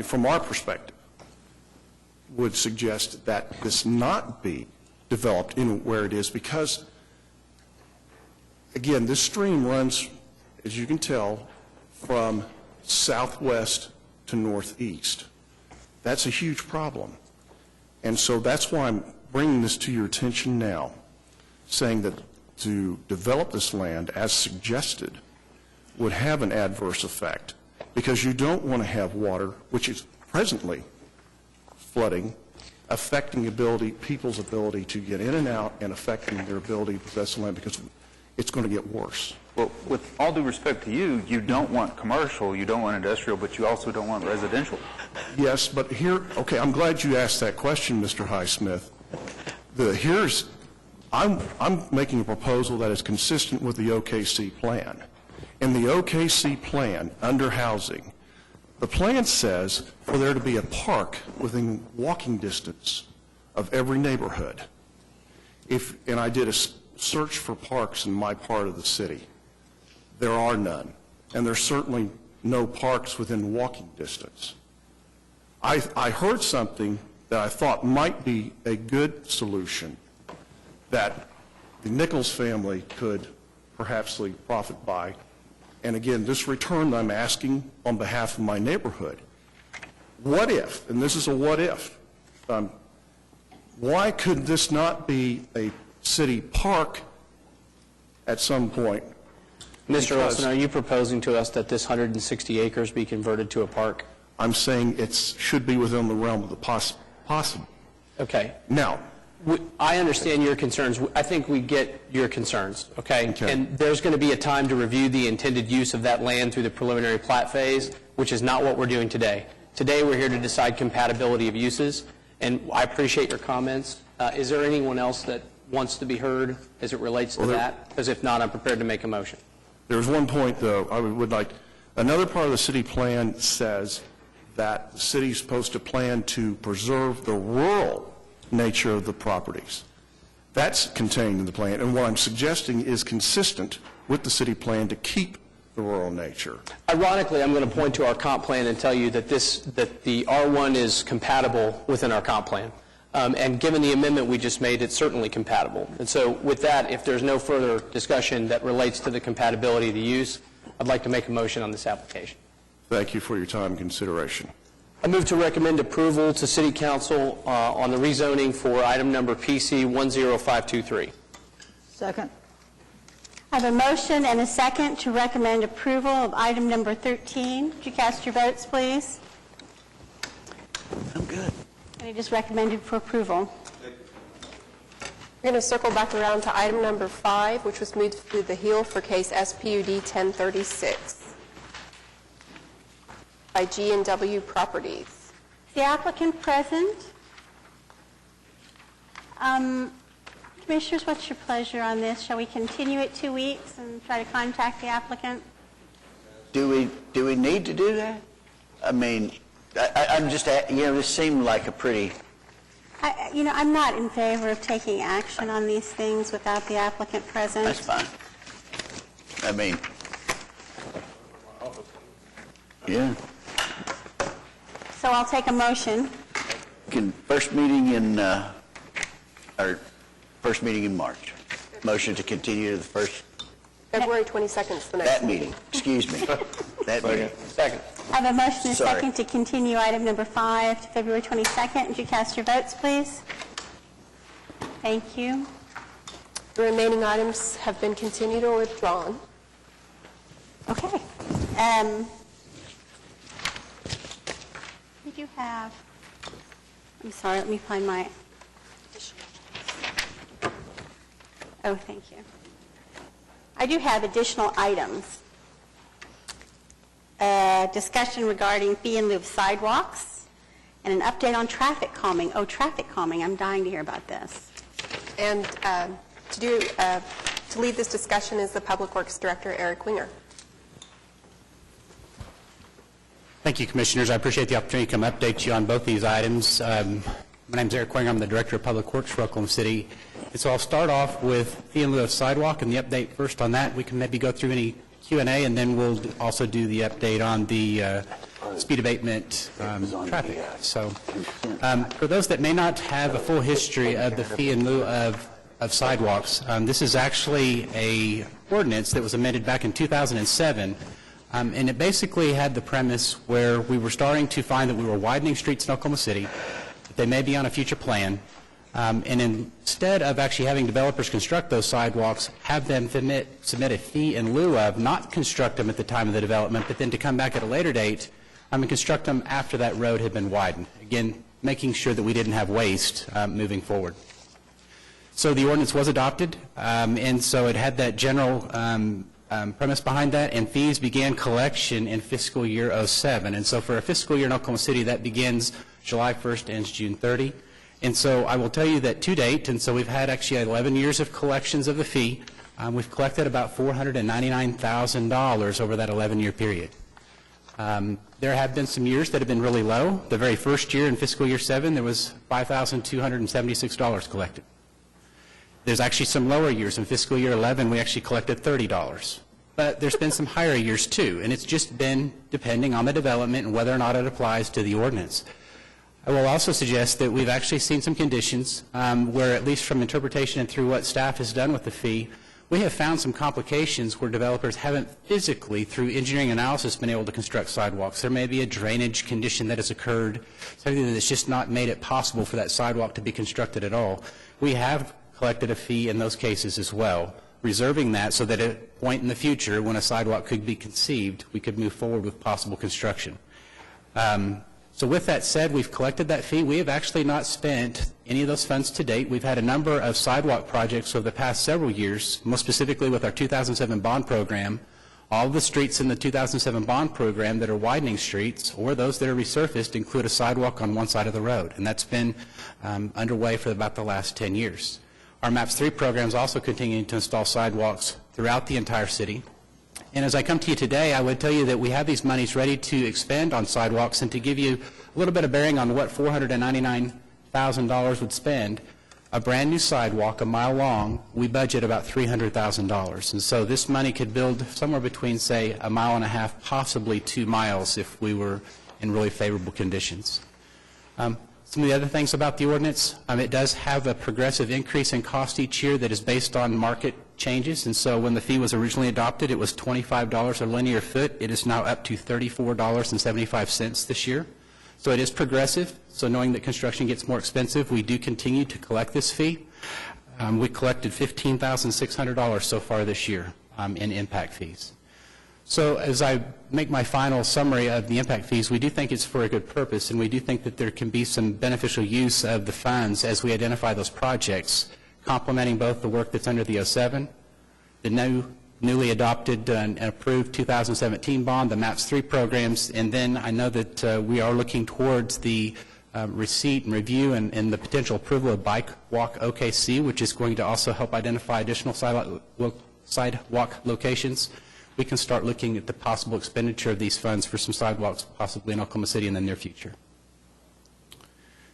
P: from our perspective, would suggest that this not be developed in where it is because, again, this stream runs, as you can tell, from southwest to northeast. That's a huge problem. And so that's why I'm bringing this to your attention now, saying that to develop this land as suggested would have an adverse effect because you don't want to have water, which is presently flooding, affecting people's ability to get in and out and affecting their ability to possess the land because it's going to get worse.
E: Well, with all due respect to you, you don't want commercial, you don't want industrial, but you also don't want residential.
P: Yes, but here, okay, I'm glad you asked that question, Mr. Highsmith. I'm making a proposal that is consistent with the OKC plan. In the OKC plan, under housing, the plan says for there to be a park within walking distance of every neighborhood. And I did a search for parks in my part of the city. There are none. And there's certainly no parks within walking distance. I heard something that I thought might be a good solution that the Nichols family could perhaps profit by. And again, this return I'm asking on behalf of my neighborhood. What if, and this is a what if, why could this not be a city park at some point?
O: Mr. Olson, are you proposing to us that this 160 acres be converted to a park?
P: I'm saying it should be within the realm of the possible.
O: Okay.
P: Now,
O: I understand your concerns. I think we get your concerns, okay? And there's going to be a time to review the intended use of that land through the preliminary plat phase, which is not what we're doing today. Today, we're here to decide compatibility of uses, and I appreciate your comments. Is there anyone else that wants to be heard as it relates to that? Because if not, I'm prepared to make a motion.
P: There's one point, though, I would like. Another part of the city plan says that the city is supposed to plan to preserve the rural nature of the properties. That's contained in the plan, and what I'm suggesting is consistent with the city plan to keep the rural nature.
O: Ironically, I'm going to point to our comp plan and tell you that the R1 is compatible within our comp plan. And given the amendment we just made, it's certainly compatible. And so with that, if there's no further discussion that relates to the compatibility of the use, I'd like to make a motion on this application.
P: Thank you for your time and consideration.
O: I move to recommend approval to City Council on the rezoning for item number PC 10523.
A: Second. I have a motion and a second to recommend approval of item number 13. Would you cast your votes, please?
L: I'm good.
A: And it is recommended for approval.
D: We're going to circle back around to item number 5, which was moved through the heel for case SPUD 1036 by G&W Properties.
A: The applicant present. Commissioners, what's your pleasure on this? Shall we continue it 2 weeks and try to contact the applicant?
L: Do we need to do that? I mean, I'm just, this seemed like a pretty,
A: I'm not in favor of taking action on these things without the applicant present.
L: that's fine. I mean, yeah.
A: So I'll take a motion.
L: First meeting in March. Motion to continue to the first,
D: February 22nd is the next
L: that meeting, excuse me. That meeting.
O: Second.
A: I have a motion and a
L: Sorry.
A: second to continue item number 5 to February 22nd. Would you cast your votes, please? Thank you.
D: The remaining items have been continued or withdrawn.
A: Okay. We do have, I'm sorry, let me find my, oh, thank you. I do have additional items. Discussion regarding fee in lieu of sidewalks, and an update on traffic calming. Oh, traffic calming, I'm dying to hear about this.
D: And to lead this discussion is the Public Works Director, Eric Winger.
R: Thank you, Commissioners. I appreciate the opportunity to come update you on both these items. My name is Eric Winger. I'm the Director of Public Works for Oklahoma City. And so I'll start off with fee in lieu of sidewalk and the update first on that. We can maybe go through any Q&A, and then we'll also do the update on the speed abatement traffic. So for those that may not have a full history of the fee in lieu of sidewalks, this is actually a ordinance that was amended back in 2007. And it basically had the premise where we were starting to find that we were widening streets in Oklahoma City, that they may be on a future plan, and instead of actually having developers construct those sidewalks, have them submit a fee in lieu of, not construct them at the time of the development, but then to come back at a later date and construct them after that road had been widened. Again, making sure that we didn't have waste moving forward. So the ordinance was adopted, and so it had that general premise behind that, and fees began collection in fiscal year 07. And so for a fiscal year in Oklahoma City, that begins July 1st and ends June 30. And so I will tell you that to date, and so we've had actually 11 years of collections of the fee. We've collected about $499,000 over that 11-year period. There have been some years that have been really low. The very first year in fiscal year 7, there was $5,276 collected. There's actually some lower years. In fiscal year 11, we actually collected $30. But there's been some higher years too, and it's just been depending on the development and whether or not it applies to the ordinance. I will also suggest that we've actually seen some conditions where, at least from interpretation and through what staff has done with the fee, we have found some complications where developers haven't physically, through engineering analysis, been able to construct sidewalks. There may be a drainage condition that has occurred, something that's just not made it possible for that sidewalk to be constructed at all. We have collected a fee in those cases as well, reserving that so that at a point in the future when a sidewalk could be conceived, we could move forward with possible construction. So with that said, we've collected that fee. We have actually not spent any of those funds to date. We've had a number of sidewalk projects over the past several years, most specifically with our 2007 bond program. All of the streets in the 2007 bond program that are widening streets or those that are resurfaced include a sidewalk on one side of the road, and that's been underway for about the last 10 years. Our MAPS 3 program is also continuing to install sidewalks throughout the entire city. And as I come to you today, I would tell you that we have these monies ready to expend on sidewalks, and to give you a little bit of bearing on what $499,000 would spend, a brand new sidewalk, a mile long, we budget about $300,000. And so this money could build somewhere between, say, a mile and a half, possibly 2 miles if we were in really favorable conditions. Some of the other things about the ordinance, it does have a progressive increase in cost each year that is based on market changes. And so when the fee was originally adopted, it was $25 a linear foot. It is now up to $34.75 this year. So it is progressive. So knowing that construction gets more expensive, we do continue to collect this fee. We collected $15,600 so far this year in impact fees. So as I make my final summary of the impact fees, we do think it's for a good purpose, and we do think that there can be some beneficial use of the funds as we identify those projects, complementing both the work that's under the 07, the newly adopted and approved 2017 bond, the MAPS 3 programs, and then I know that we are looking towards the receipt and review and the potential approval of Bike Walk OKC, which is going to also help identify additional sidewalk locations. we can start looking at the possible expenditure of these funds for some sidewalks, possibly in Oklahoma City in the near future.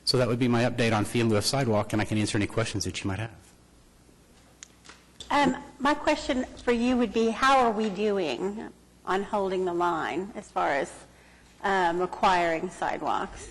R: So that would be my update on fee in lieu of sidewalk, and I can answer any questions that you might have.
A: My question for you would be, how are we doing on holding the line as far as requiring sidewalks?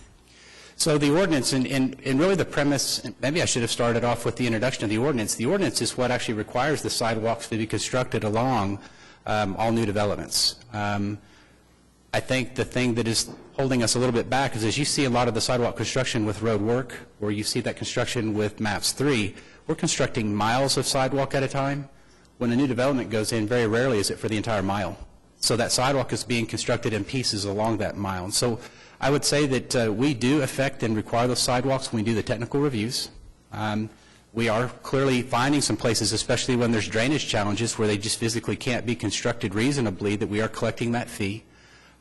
R: So the ordinance, and really the premise, and maybe I should have started off with the introduction of the ordinance. The ordinance is what actually requires the sidewalks to be constructed along all new developments. I think the thing that is holding us a little bit back is, as you see a lot of the sidewalk construction with road work, or you see that construction with MAPS 3, we're constructing miles of sidewalk at a time. When a new development goes in, very rarely is it for the entire mile. So that sidewalk is being constructed in pieces along that mile. And so I would say that we do affect and require those sidewalks when we do the technical reviews. We are clearly finding some places, especially when there's drainage challenges where they just physically can't be constructed reasonably, that we are collecting that fee.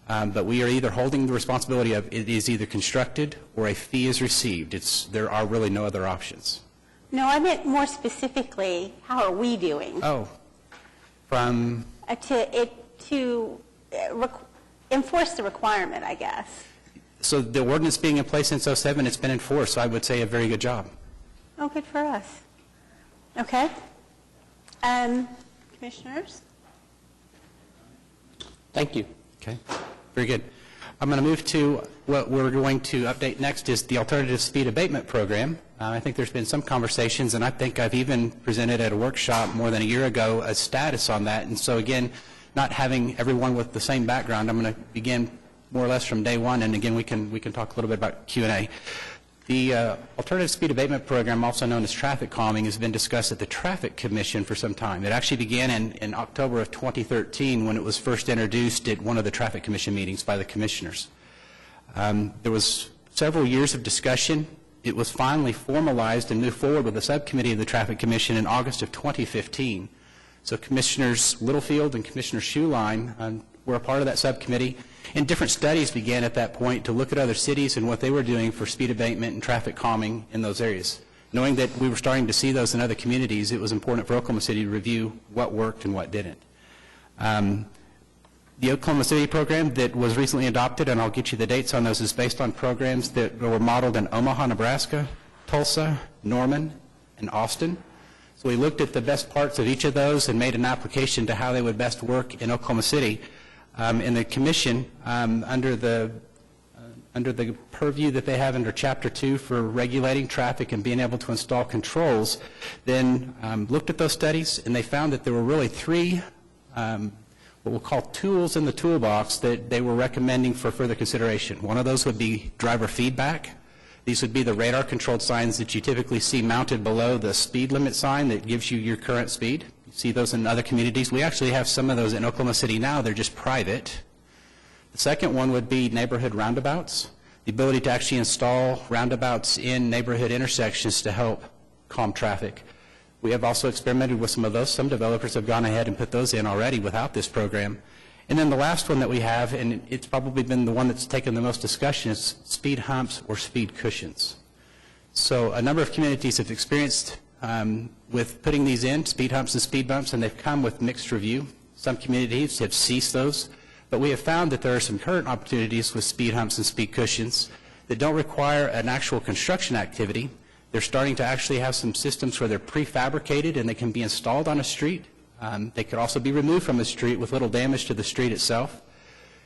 R: But we are either holding the responsibility of it is either constructed or a fee is received. There are really no other options.
A: No, I meant more specifically, how are we doing?
R: Oh, from...
A: To enforce the requirement, I guess.
R: So the ordinance being in place since 2007, it's been enforced, so I would say a very good job.
A: Oh, good for us. Okay. Commissioners?
O: Thank you.
R: Okay, very good. I'm going to move to what we're going to update next is the Alternative Speed Abatement Program. I think there's been some conversations, and I think I've even presented at a workshop more than a year ago a status on that. And so again, not having everyone with the same background, I'm going to begin more or less from day one, and again, we can talk a little bit about Q&A. The Alternative Speed Abatement Program, also known as traffic calming, has been discussed at the Traffic Commission for some time. It actually began in October of 2013 when it was first introduced at one of the Traffic Commission meetings by the commissioners. There was several years of discussion. It was finally formalized and moved forward with a subcommittee of the Traffic Commission in August of 2015. So Commissioners Littlefield and Commissioner Schuline were a part of that subcommittee, and different studies began at that point to look at other cities and what they were doing for speed abatement and traffic calming in those areas. Knowing that we were starting to see those in other communities, it was important for Oklahoma City to review what worked and what didn't. The Oklahoma City program that was recently adopted, and I'll get you the dates on those, is based on programs that were modeled in Omaha, Nebraska, Tulsa, Norman, and Austin. So we looked at the best parts of each of those and made an application to how they would best work in Oklahoma City. And the commission, under the purview that they have under Chapter 2 for regulating traffic and being able to install controls, then looked at those studies, and they found that there were really three what we'll call tools in the toolbox that they were recommending for further consideration. One of those would be driver feedback. These would be the radar-controlled signs that you typically see mounted below the speed limit sign that gives you your current speed. You see those in other communities. We actually have some of those in Oklahoma City now. They're just private. The second one would be neighborhood roundabouts, the ability to actually install roundabouts in neighborhood intersections to help calm traffic. We have also experimented with some of those. Some developers have gone ahead and put those in already without this program. And then the last one that we have, and it's probably been the one that's taken the most discussion, is speed humps or speed cushions. So a number of communities have experienced with putting these in, speed humps and speed bumps, and they've come with mixed review. Some communities have ceased those, but we have found that there are some current opportunities with speed humps and speed cushions that don't require an actual construction activity. They're starting to actually have some systems where they're prefabricated and they can be installed on a street. They could also be removed from the street with little damage to the street itself.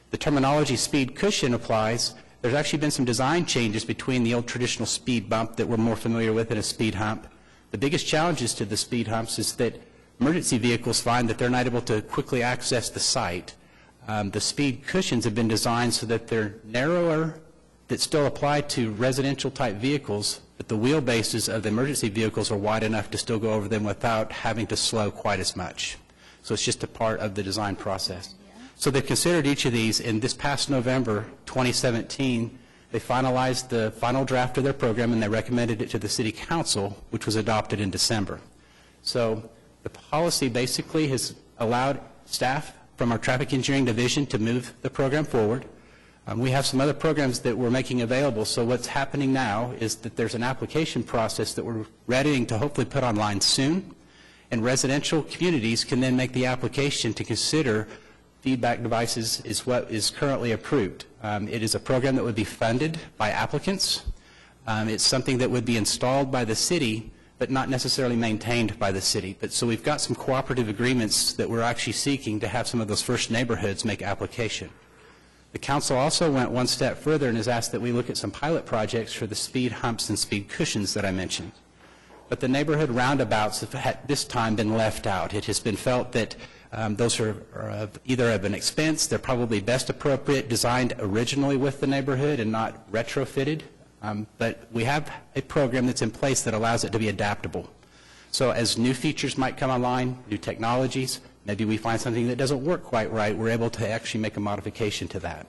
R: The terminology speed cushion applies. There's actually been some design changes between the old traditional speed bump that we're more familiar with and a speed hump. The biggest challenges to the speed humps is that emergency vehicles find that they're not able to quickly access the site. The speed cushions have been designed so that they're narrower, that still apply to residential type vehicles, but the wheelbases of the emergency vehicles are wide enough to still go over them without having to slow quite as much. So it's just a part of the design process. So they've considered each of these. In this past November 2017, they finalized the final draft of their program and they recommended it to the City Council, which was adopted in December. So the policy basically has allowed staff from our Traffic Engineering Division to move the program forward. We have some other programs that we're making available, so what's happening now is that there's an application process that we're readying to hopefully put online soon, and residential communities can then make the application to consider feedback devices is what is currently approved. It is a program that would be funded by applicants. It's something that would be installed by the city, but not necessarily maintained by the city. But so we've got some cooperative agreements that we're actually seeking to have some of those first neighborhoods make application. The council also went one step further and has asked that we look at some pilot projects for the speed humps and speed cushions that I mentioned. But the neighborhood roundabouts have at this time been left out. It has been felt that those are either of an expense, they're probably best appropriate, designed originally with the neighborhood and not retrofitted. But we have a program that's in place that allows it to be adaptable. So as new features might come online, new technologies, maybe we find something that doesn't work quite right, we're able to actually make a modification to that.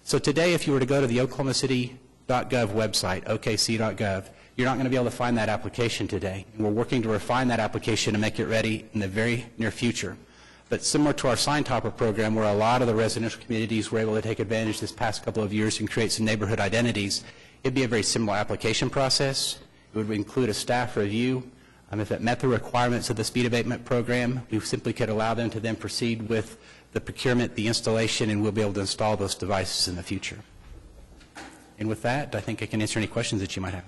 R: So today, if you were to go to the oklahomacity.gov website, okc.gov, you're not going to be able to find that application today. And we're working to refine that application and make it ready in the very near future. But similar to our Sign Topper program, where a lot of the residential communities were able to take advantage this past couple of years and create some neighborhood identities, it'd be a very similar application process. It would include a staff review. If it met the requirements of the speed abatement program, we simply could allow them to then proceed with the procurement, the installation, and we'll be able to install those devices in the future. And with that, I think I can answer any questions that you might have.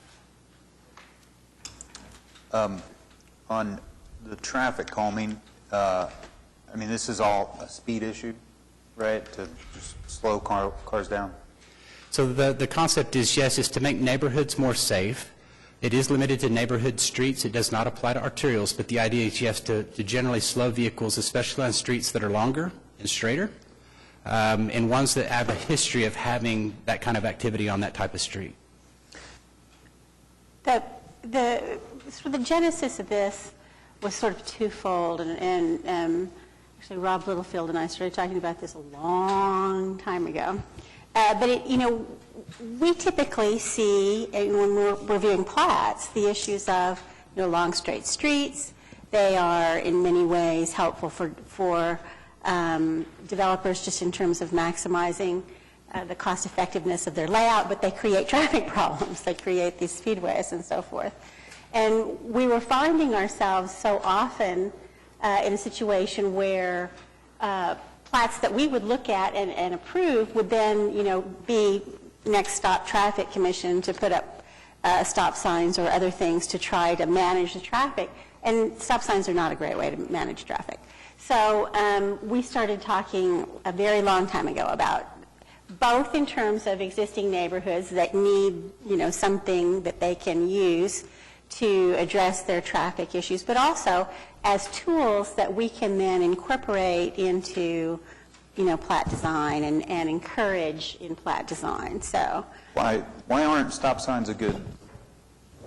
E: On the traffic calming, I mean, this is all a speed issue, right, to just slow cars down?
R: So the concept is, yes, is to make neighborhoods more safe. It is limited to neighborhood streets. It does not apply to arterials, but the idea is, yes, to generally slow vehicles, especially on streets that are longer and straighter, and ones that have a history of having that kind of activity on that type of street.
A: The genesis of this was sort of twofold, and actually Rob Littlefield and I started talking about this a long time ago. But we typically see, when we're reviewing plats, the issues of long straight streets. They are in many ways helpful for developers just in terms of maximizing the cost effectiveness of their layout, but they create traffic problems. They create these speedways and so forth. And we were finding ourselves so often in a situation where plats that we would look at and approve would then, be next stop traffic commission to put up stop signs or other things to try to manage the traffic. And stop signs are not a great way to manage traffic. So we started talking a very long time ago about both in terms of existing neighborhoods that need, something that they can use to address their traffic issues, but also as tools that we can then incorporate into, plat design and encourage in plat design. So
E: Why aren't stop signs a good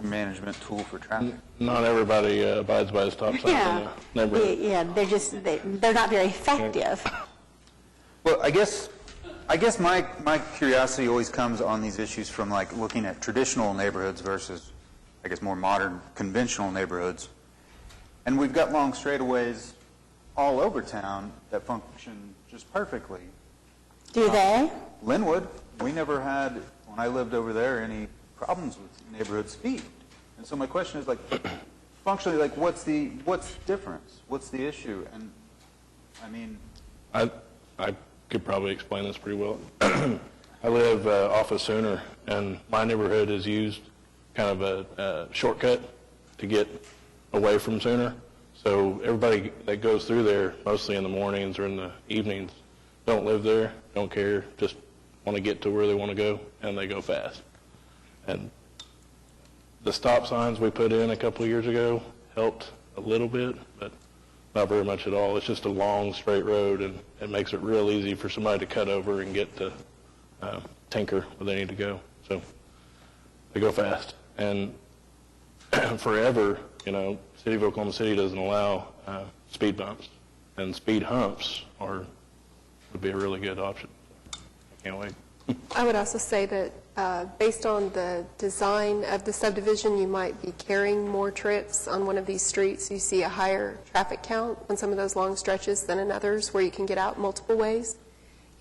E: management tool for traffic?
J: Not everybody abides by the stop signs in the neighborhood.
A: Yeah, they're not very effective.
E: Well, I guess my curiosity always comes on these issues from looking at traditional neighborhoods versus, I guess, more modern, conventional neighborhoods. And we've got long straightaways all over town that function just perfectly.
A: Do they?
E: Linwood, we never had, when I lived over there, any problems with neighborhood speed. And so my question is, functionally, what's the difference? What's the issue? And, I mean...
J: I could probably explain this pretty well. I live off of Sooner, and my neighborhood is used kind of a shortcut to get away from Sooner. So everybody that goes through there, mostly in the mornings or in the evenings, don't live there, don't care, just want to get to where they want to go, and they go fast. And the stop signs we put in a couple of years ago helped a little bit, but not very much at all. It's just a long, straight road, and it makes it real easy for somebody to cut over and get to Tinker where they need to go. So they go fast. And forever, City of Oklahoma City doesn't allow speed bumps, and speed humps would be a really good option. I can't wait.
D: I would also say that based on the design of the subdivision, you might be carrying more trips on one of these streets. You see a higher traffic count on some of those long stretches than in others where you can get out multiple ways.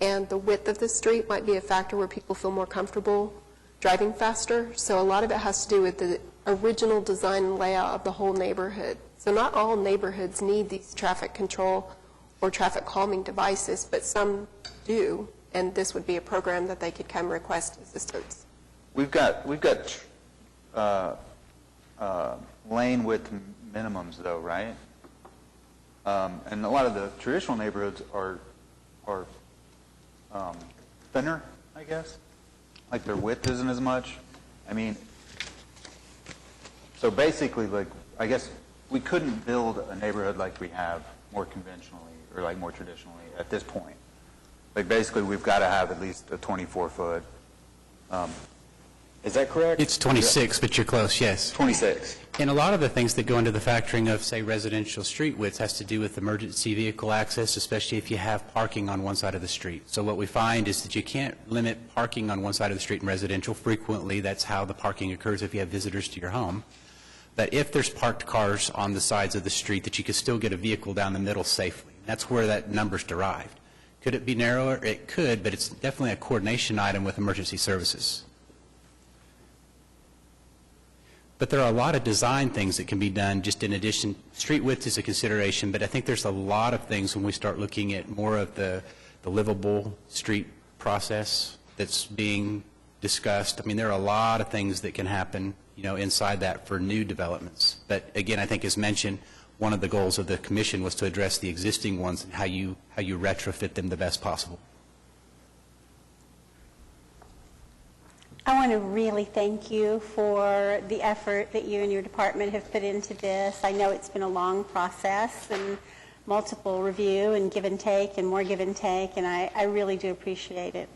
D: And the width of the street might be a factor where people feel more comfortable driving faster. So a lot of it has to do with the original design and layout of the whole neighborhood. So not all neighborhoods need these traffic control or traffic calming devices, but some do, and this would be a program that they could come request assistance.
E: We've got lane width minimums though, right? And a lot of the traditional neighborhoods are thinner, I guess. Like their width isn't as much. I mean, so basically, like, I guess we couldn't build a neighborhood like we have more conventionally or like more traditionally at this point. Like basically, we've got to have at least a 24-foot. Is that correct?
R: It's 26, but you're close, yes.
E: 26.
R: And a lot of the things that go into the factoring of, say, residential street widths has to do with emergency vehicle access, especially if you have parking on one side of the street. So what we find is that you can't limit parking on one side of the street in residential frequently. That's how the parking occurs if you have visitors to your home. But if there's parked cars on the sides of the street, that you could still get a vehicle down the middle safely. That's where that number's derived. Could it be narrower? It could, but it's definitely a coordination item with emergency services. But there are a lot of design things that can be done just in addition. Street width is a consideration, but I think there's a lot of things when we start looking at more of the livable street process that's being discussed. I mean, there are a lot of things that can happen, inside that for new developments. But again, I think as mentioned, one of the goals of the commission was to address the existing ones and how you retrofit them the best possible.
A: I want to really thank you for the effort that you and your department have put into this. I know it's been a long process and multiple review and give and take and more give and take, and I really do appreciate it.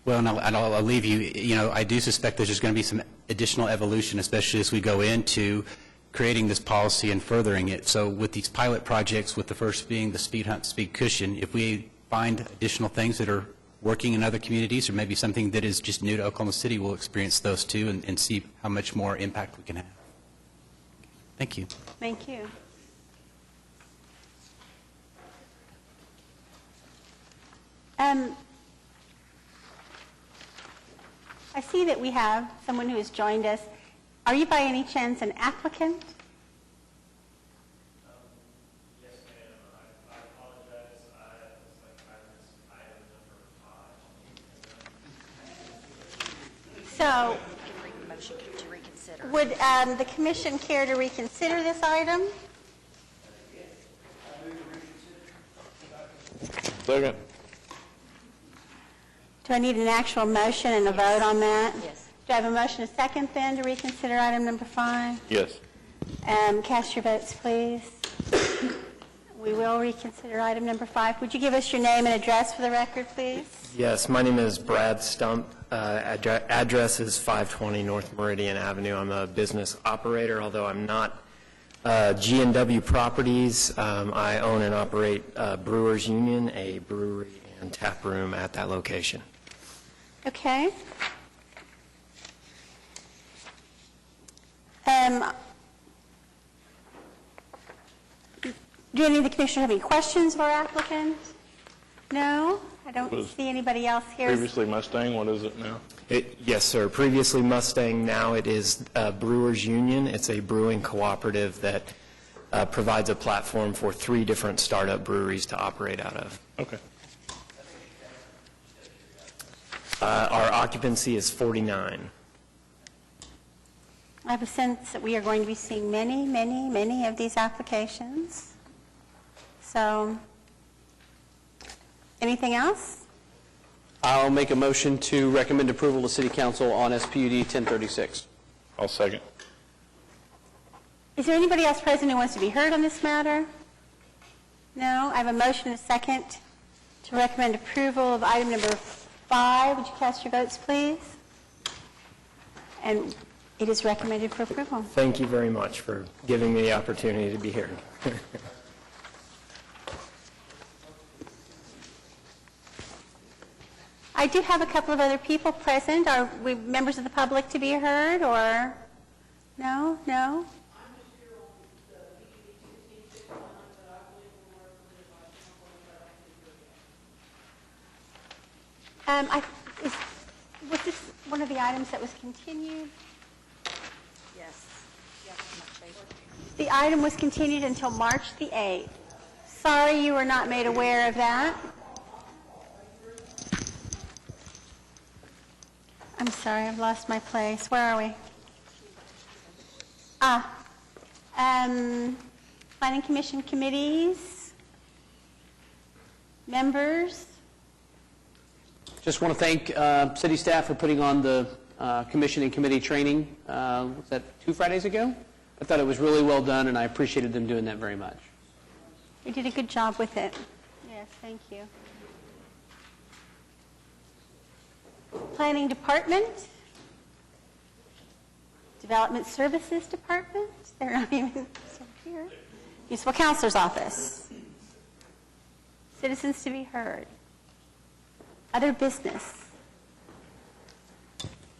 R: Well, and I'll leave you, I do suspect there's just going to be some additional evolution, especially as we go into creating this policy and furthering it. So with these pilot projects, with the first being the Speed Hunt, Speed Cushion, if we find additional things that are working in other communities or maybe something that is just new to Oklahoma City, we'll experience those too and see how much more impact we can have. Thank you.
A: Thank you. I see that we have someone who has joined us. Are you by any chance an applicant?
S: Yes, ma'am. I apologize.
A: So, would the commission care to reconsider this item?
J: Second.
A: Do I need an actual motion and a vote on that? Yes. Do I have a motion and a second then to reconsider item number 5?
J: Yes.
A: Cast your votes, please. We will reconsider item number 5. Would you give us your name and address for the record, please?
T: Yes, my name is Brad Stump. Address is 520 North Meridian Avenue. I'm a business operator, although I'm not G&W Properties. I own and operate Brewers Union, a brewery and tap room at that location.
A: Okay. Do any of the commissioners have any questions for our applicant? No? I don't see anybody else here.
J: Previously Mustang, what is it now?
T: Yes, sir. Previously Mustang, now it is Brewers Union. It's a brewing cooperative that provides a platform for 3 different startup breweries to operate out of.
J: Okay.
T: Our occupancy is 49.
A: I have a sense that we are going to be seeing many, many, many of these applications. So, anything else?
O: I'll make a motion to recommend approval to City Council on SPUD 1036.
J: I'll second.
A: Is there anybody else present who wants to be heard on this matter? No? I have a motion and a second to recommend approval of item number 5. Would you cast your votes, please? And it is recommended for approval.
T: Thank you very much for giving me the opportunity to be here.
A: I do have a couple of other people present. Are we members of the public to be heard, or no? No? Was this one of the items that was continued?
U: Yes.
A: The item was continued until March the 8th. Sorry you were not made aware of that. I'm sorry, I've lost my place. Where are we? Planning Commission committees, members.
O: Just want to thank city staff for putting on the commission and committee training, was that 2 Fridays ago? I thought it was really well done, and I appreciated them doing that very much.
A: You did a good job with it. Yes, thank you. Planning Department. Development Services Department. They're not even here. Municipal Counselor's Office. Citizens to be heard. Other business.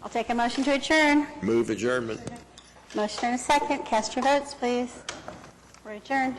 A: I'll take a motion to adjourn.
L: Move adjournment.
A: Motion and a second. Cast your votes, please. We're adjourned.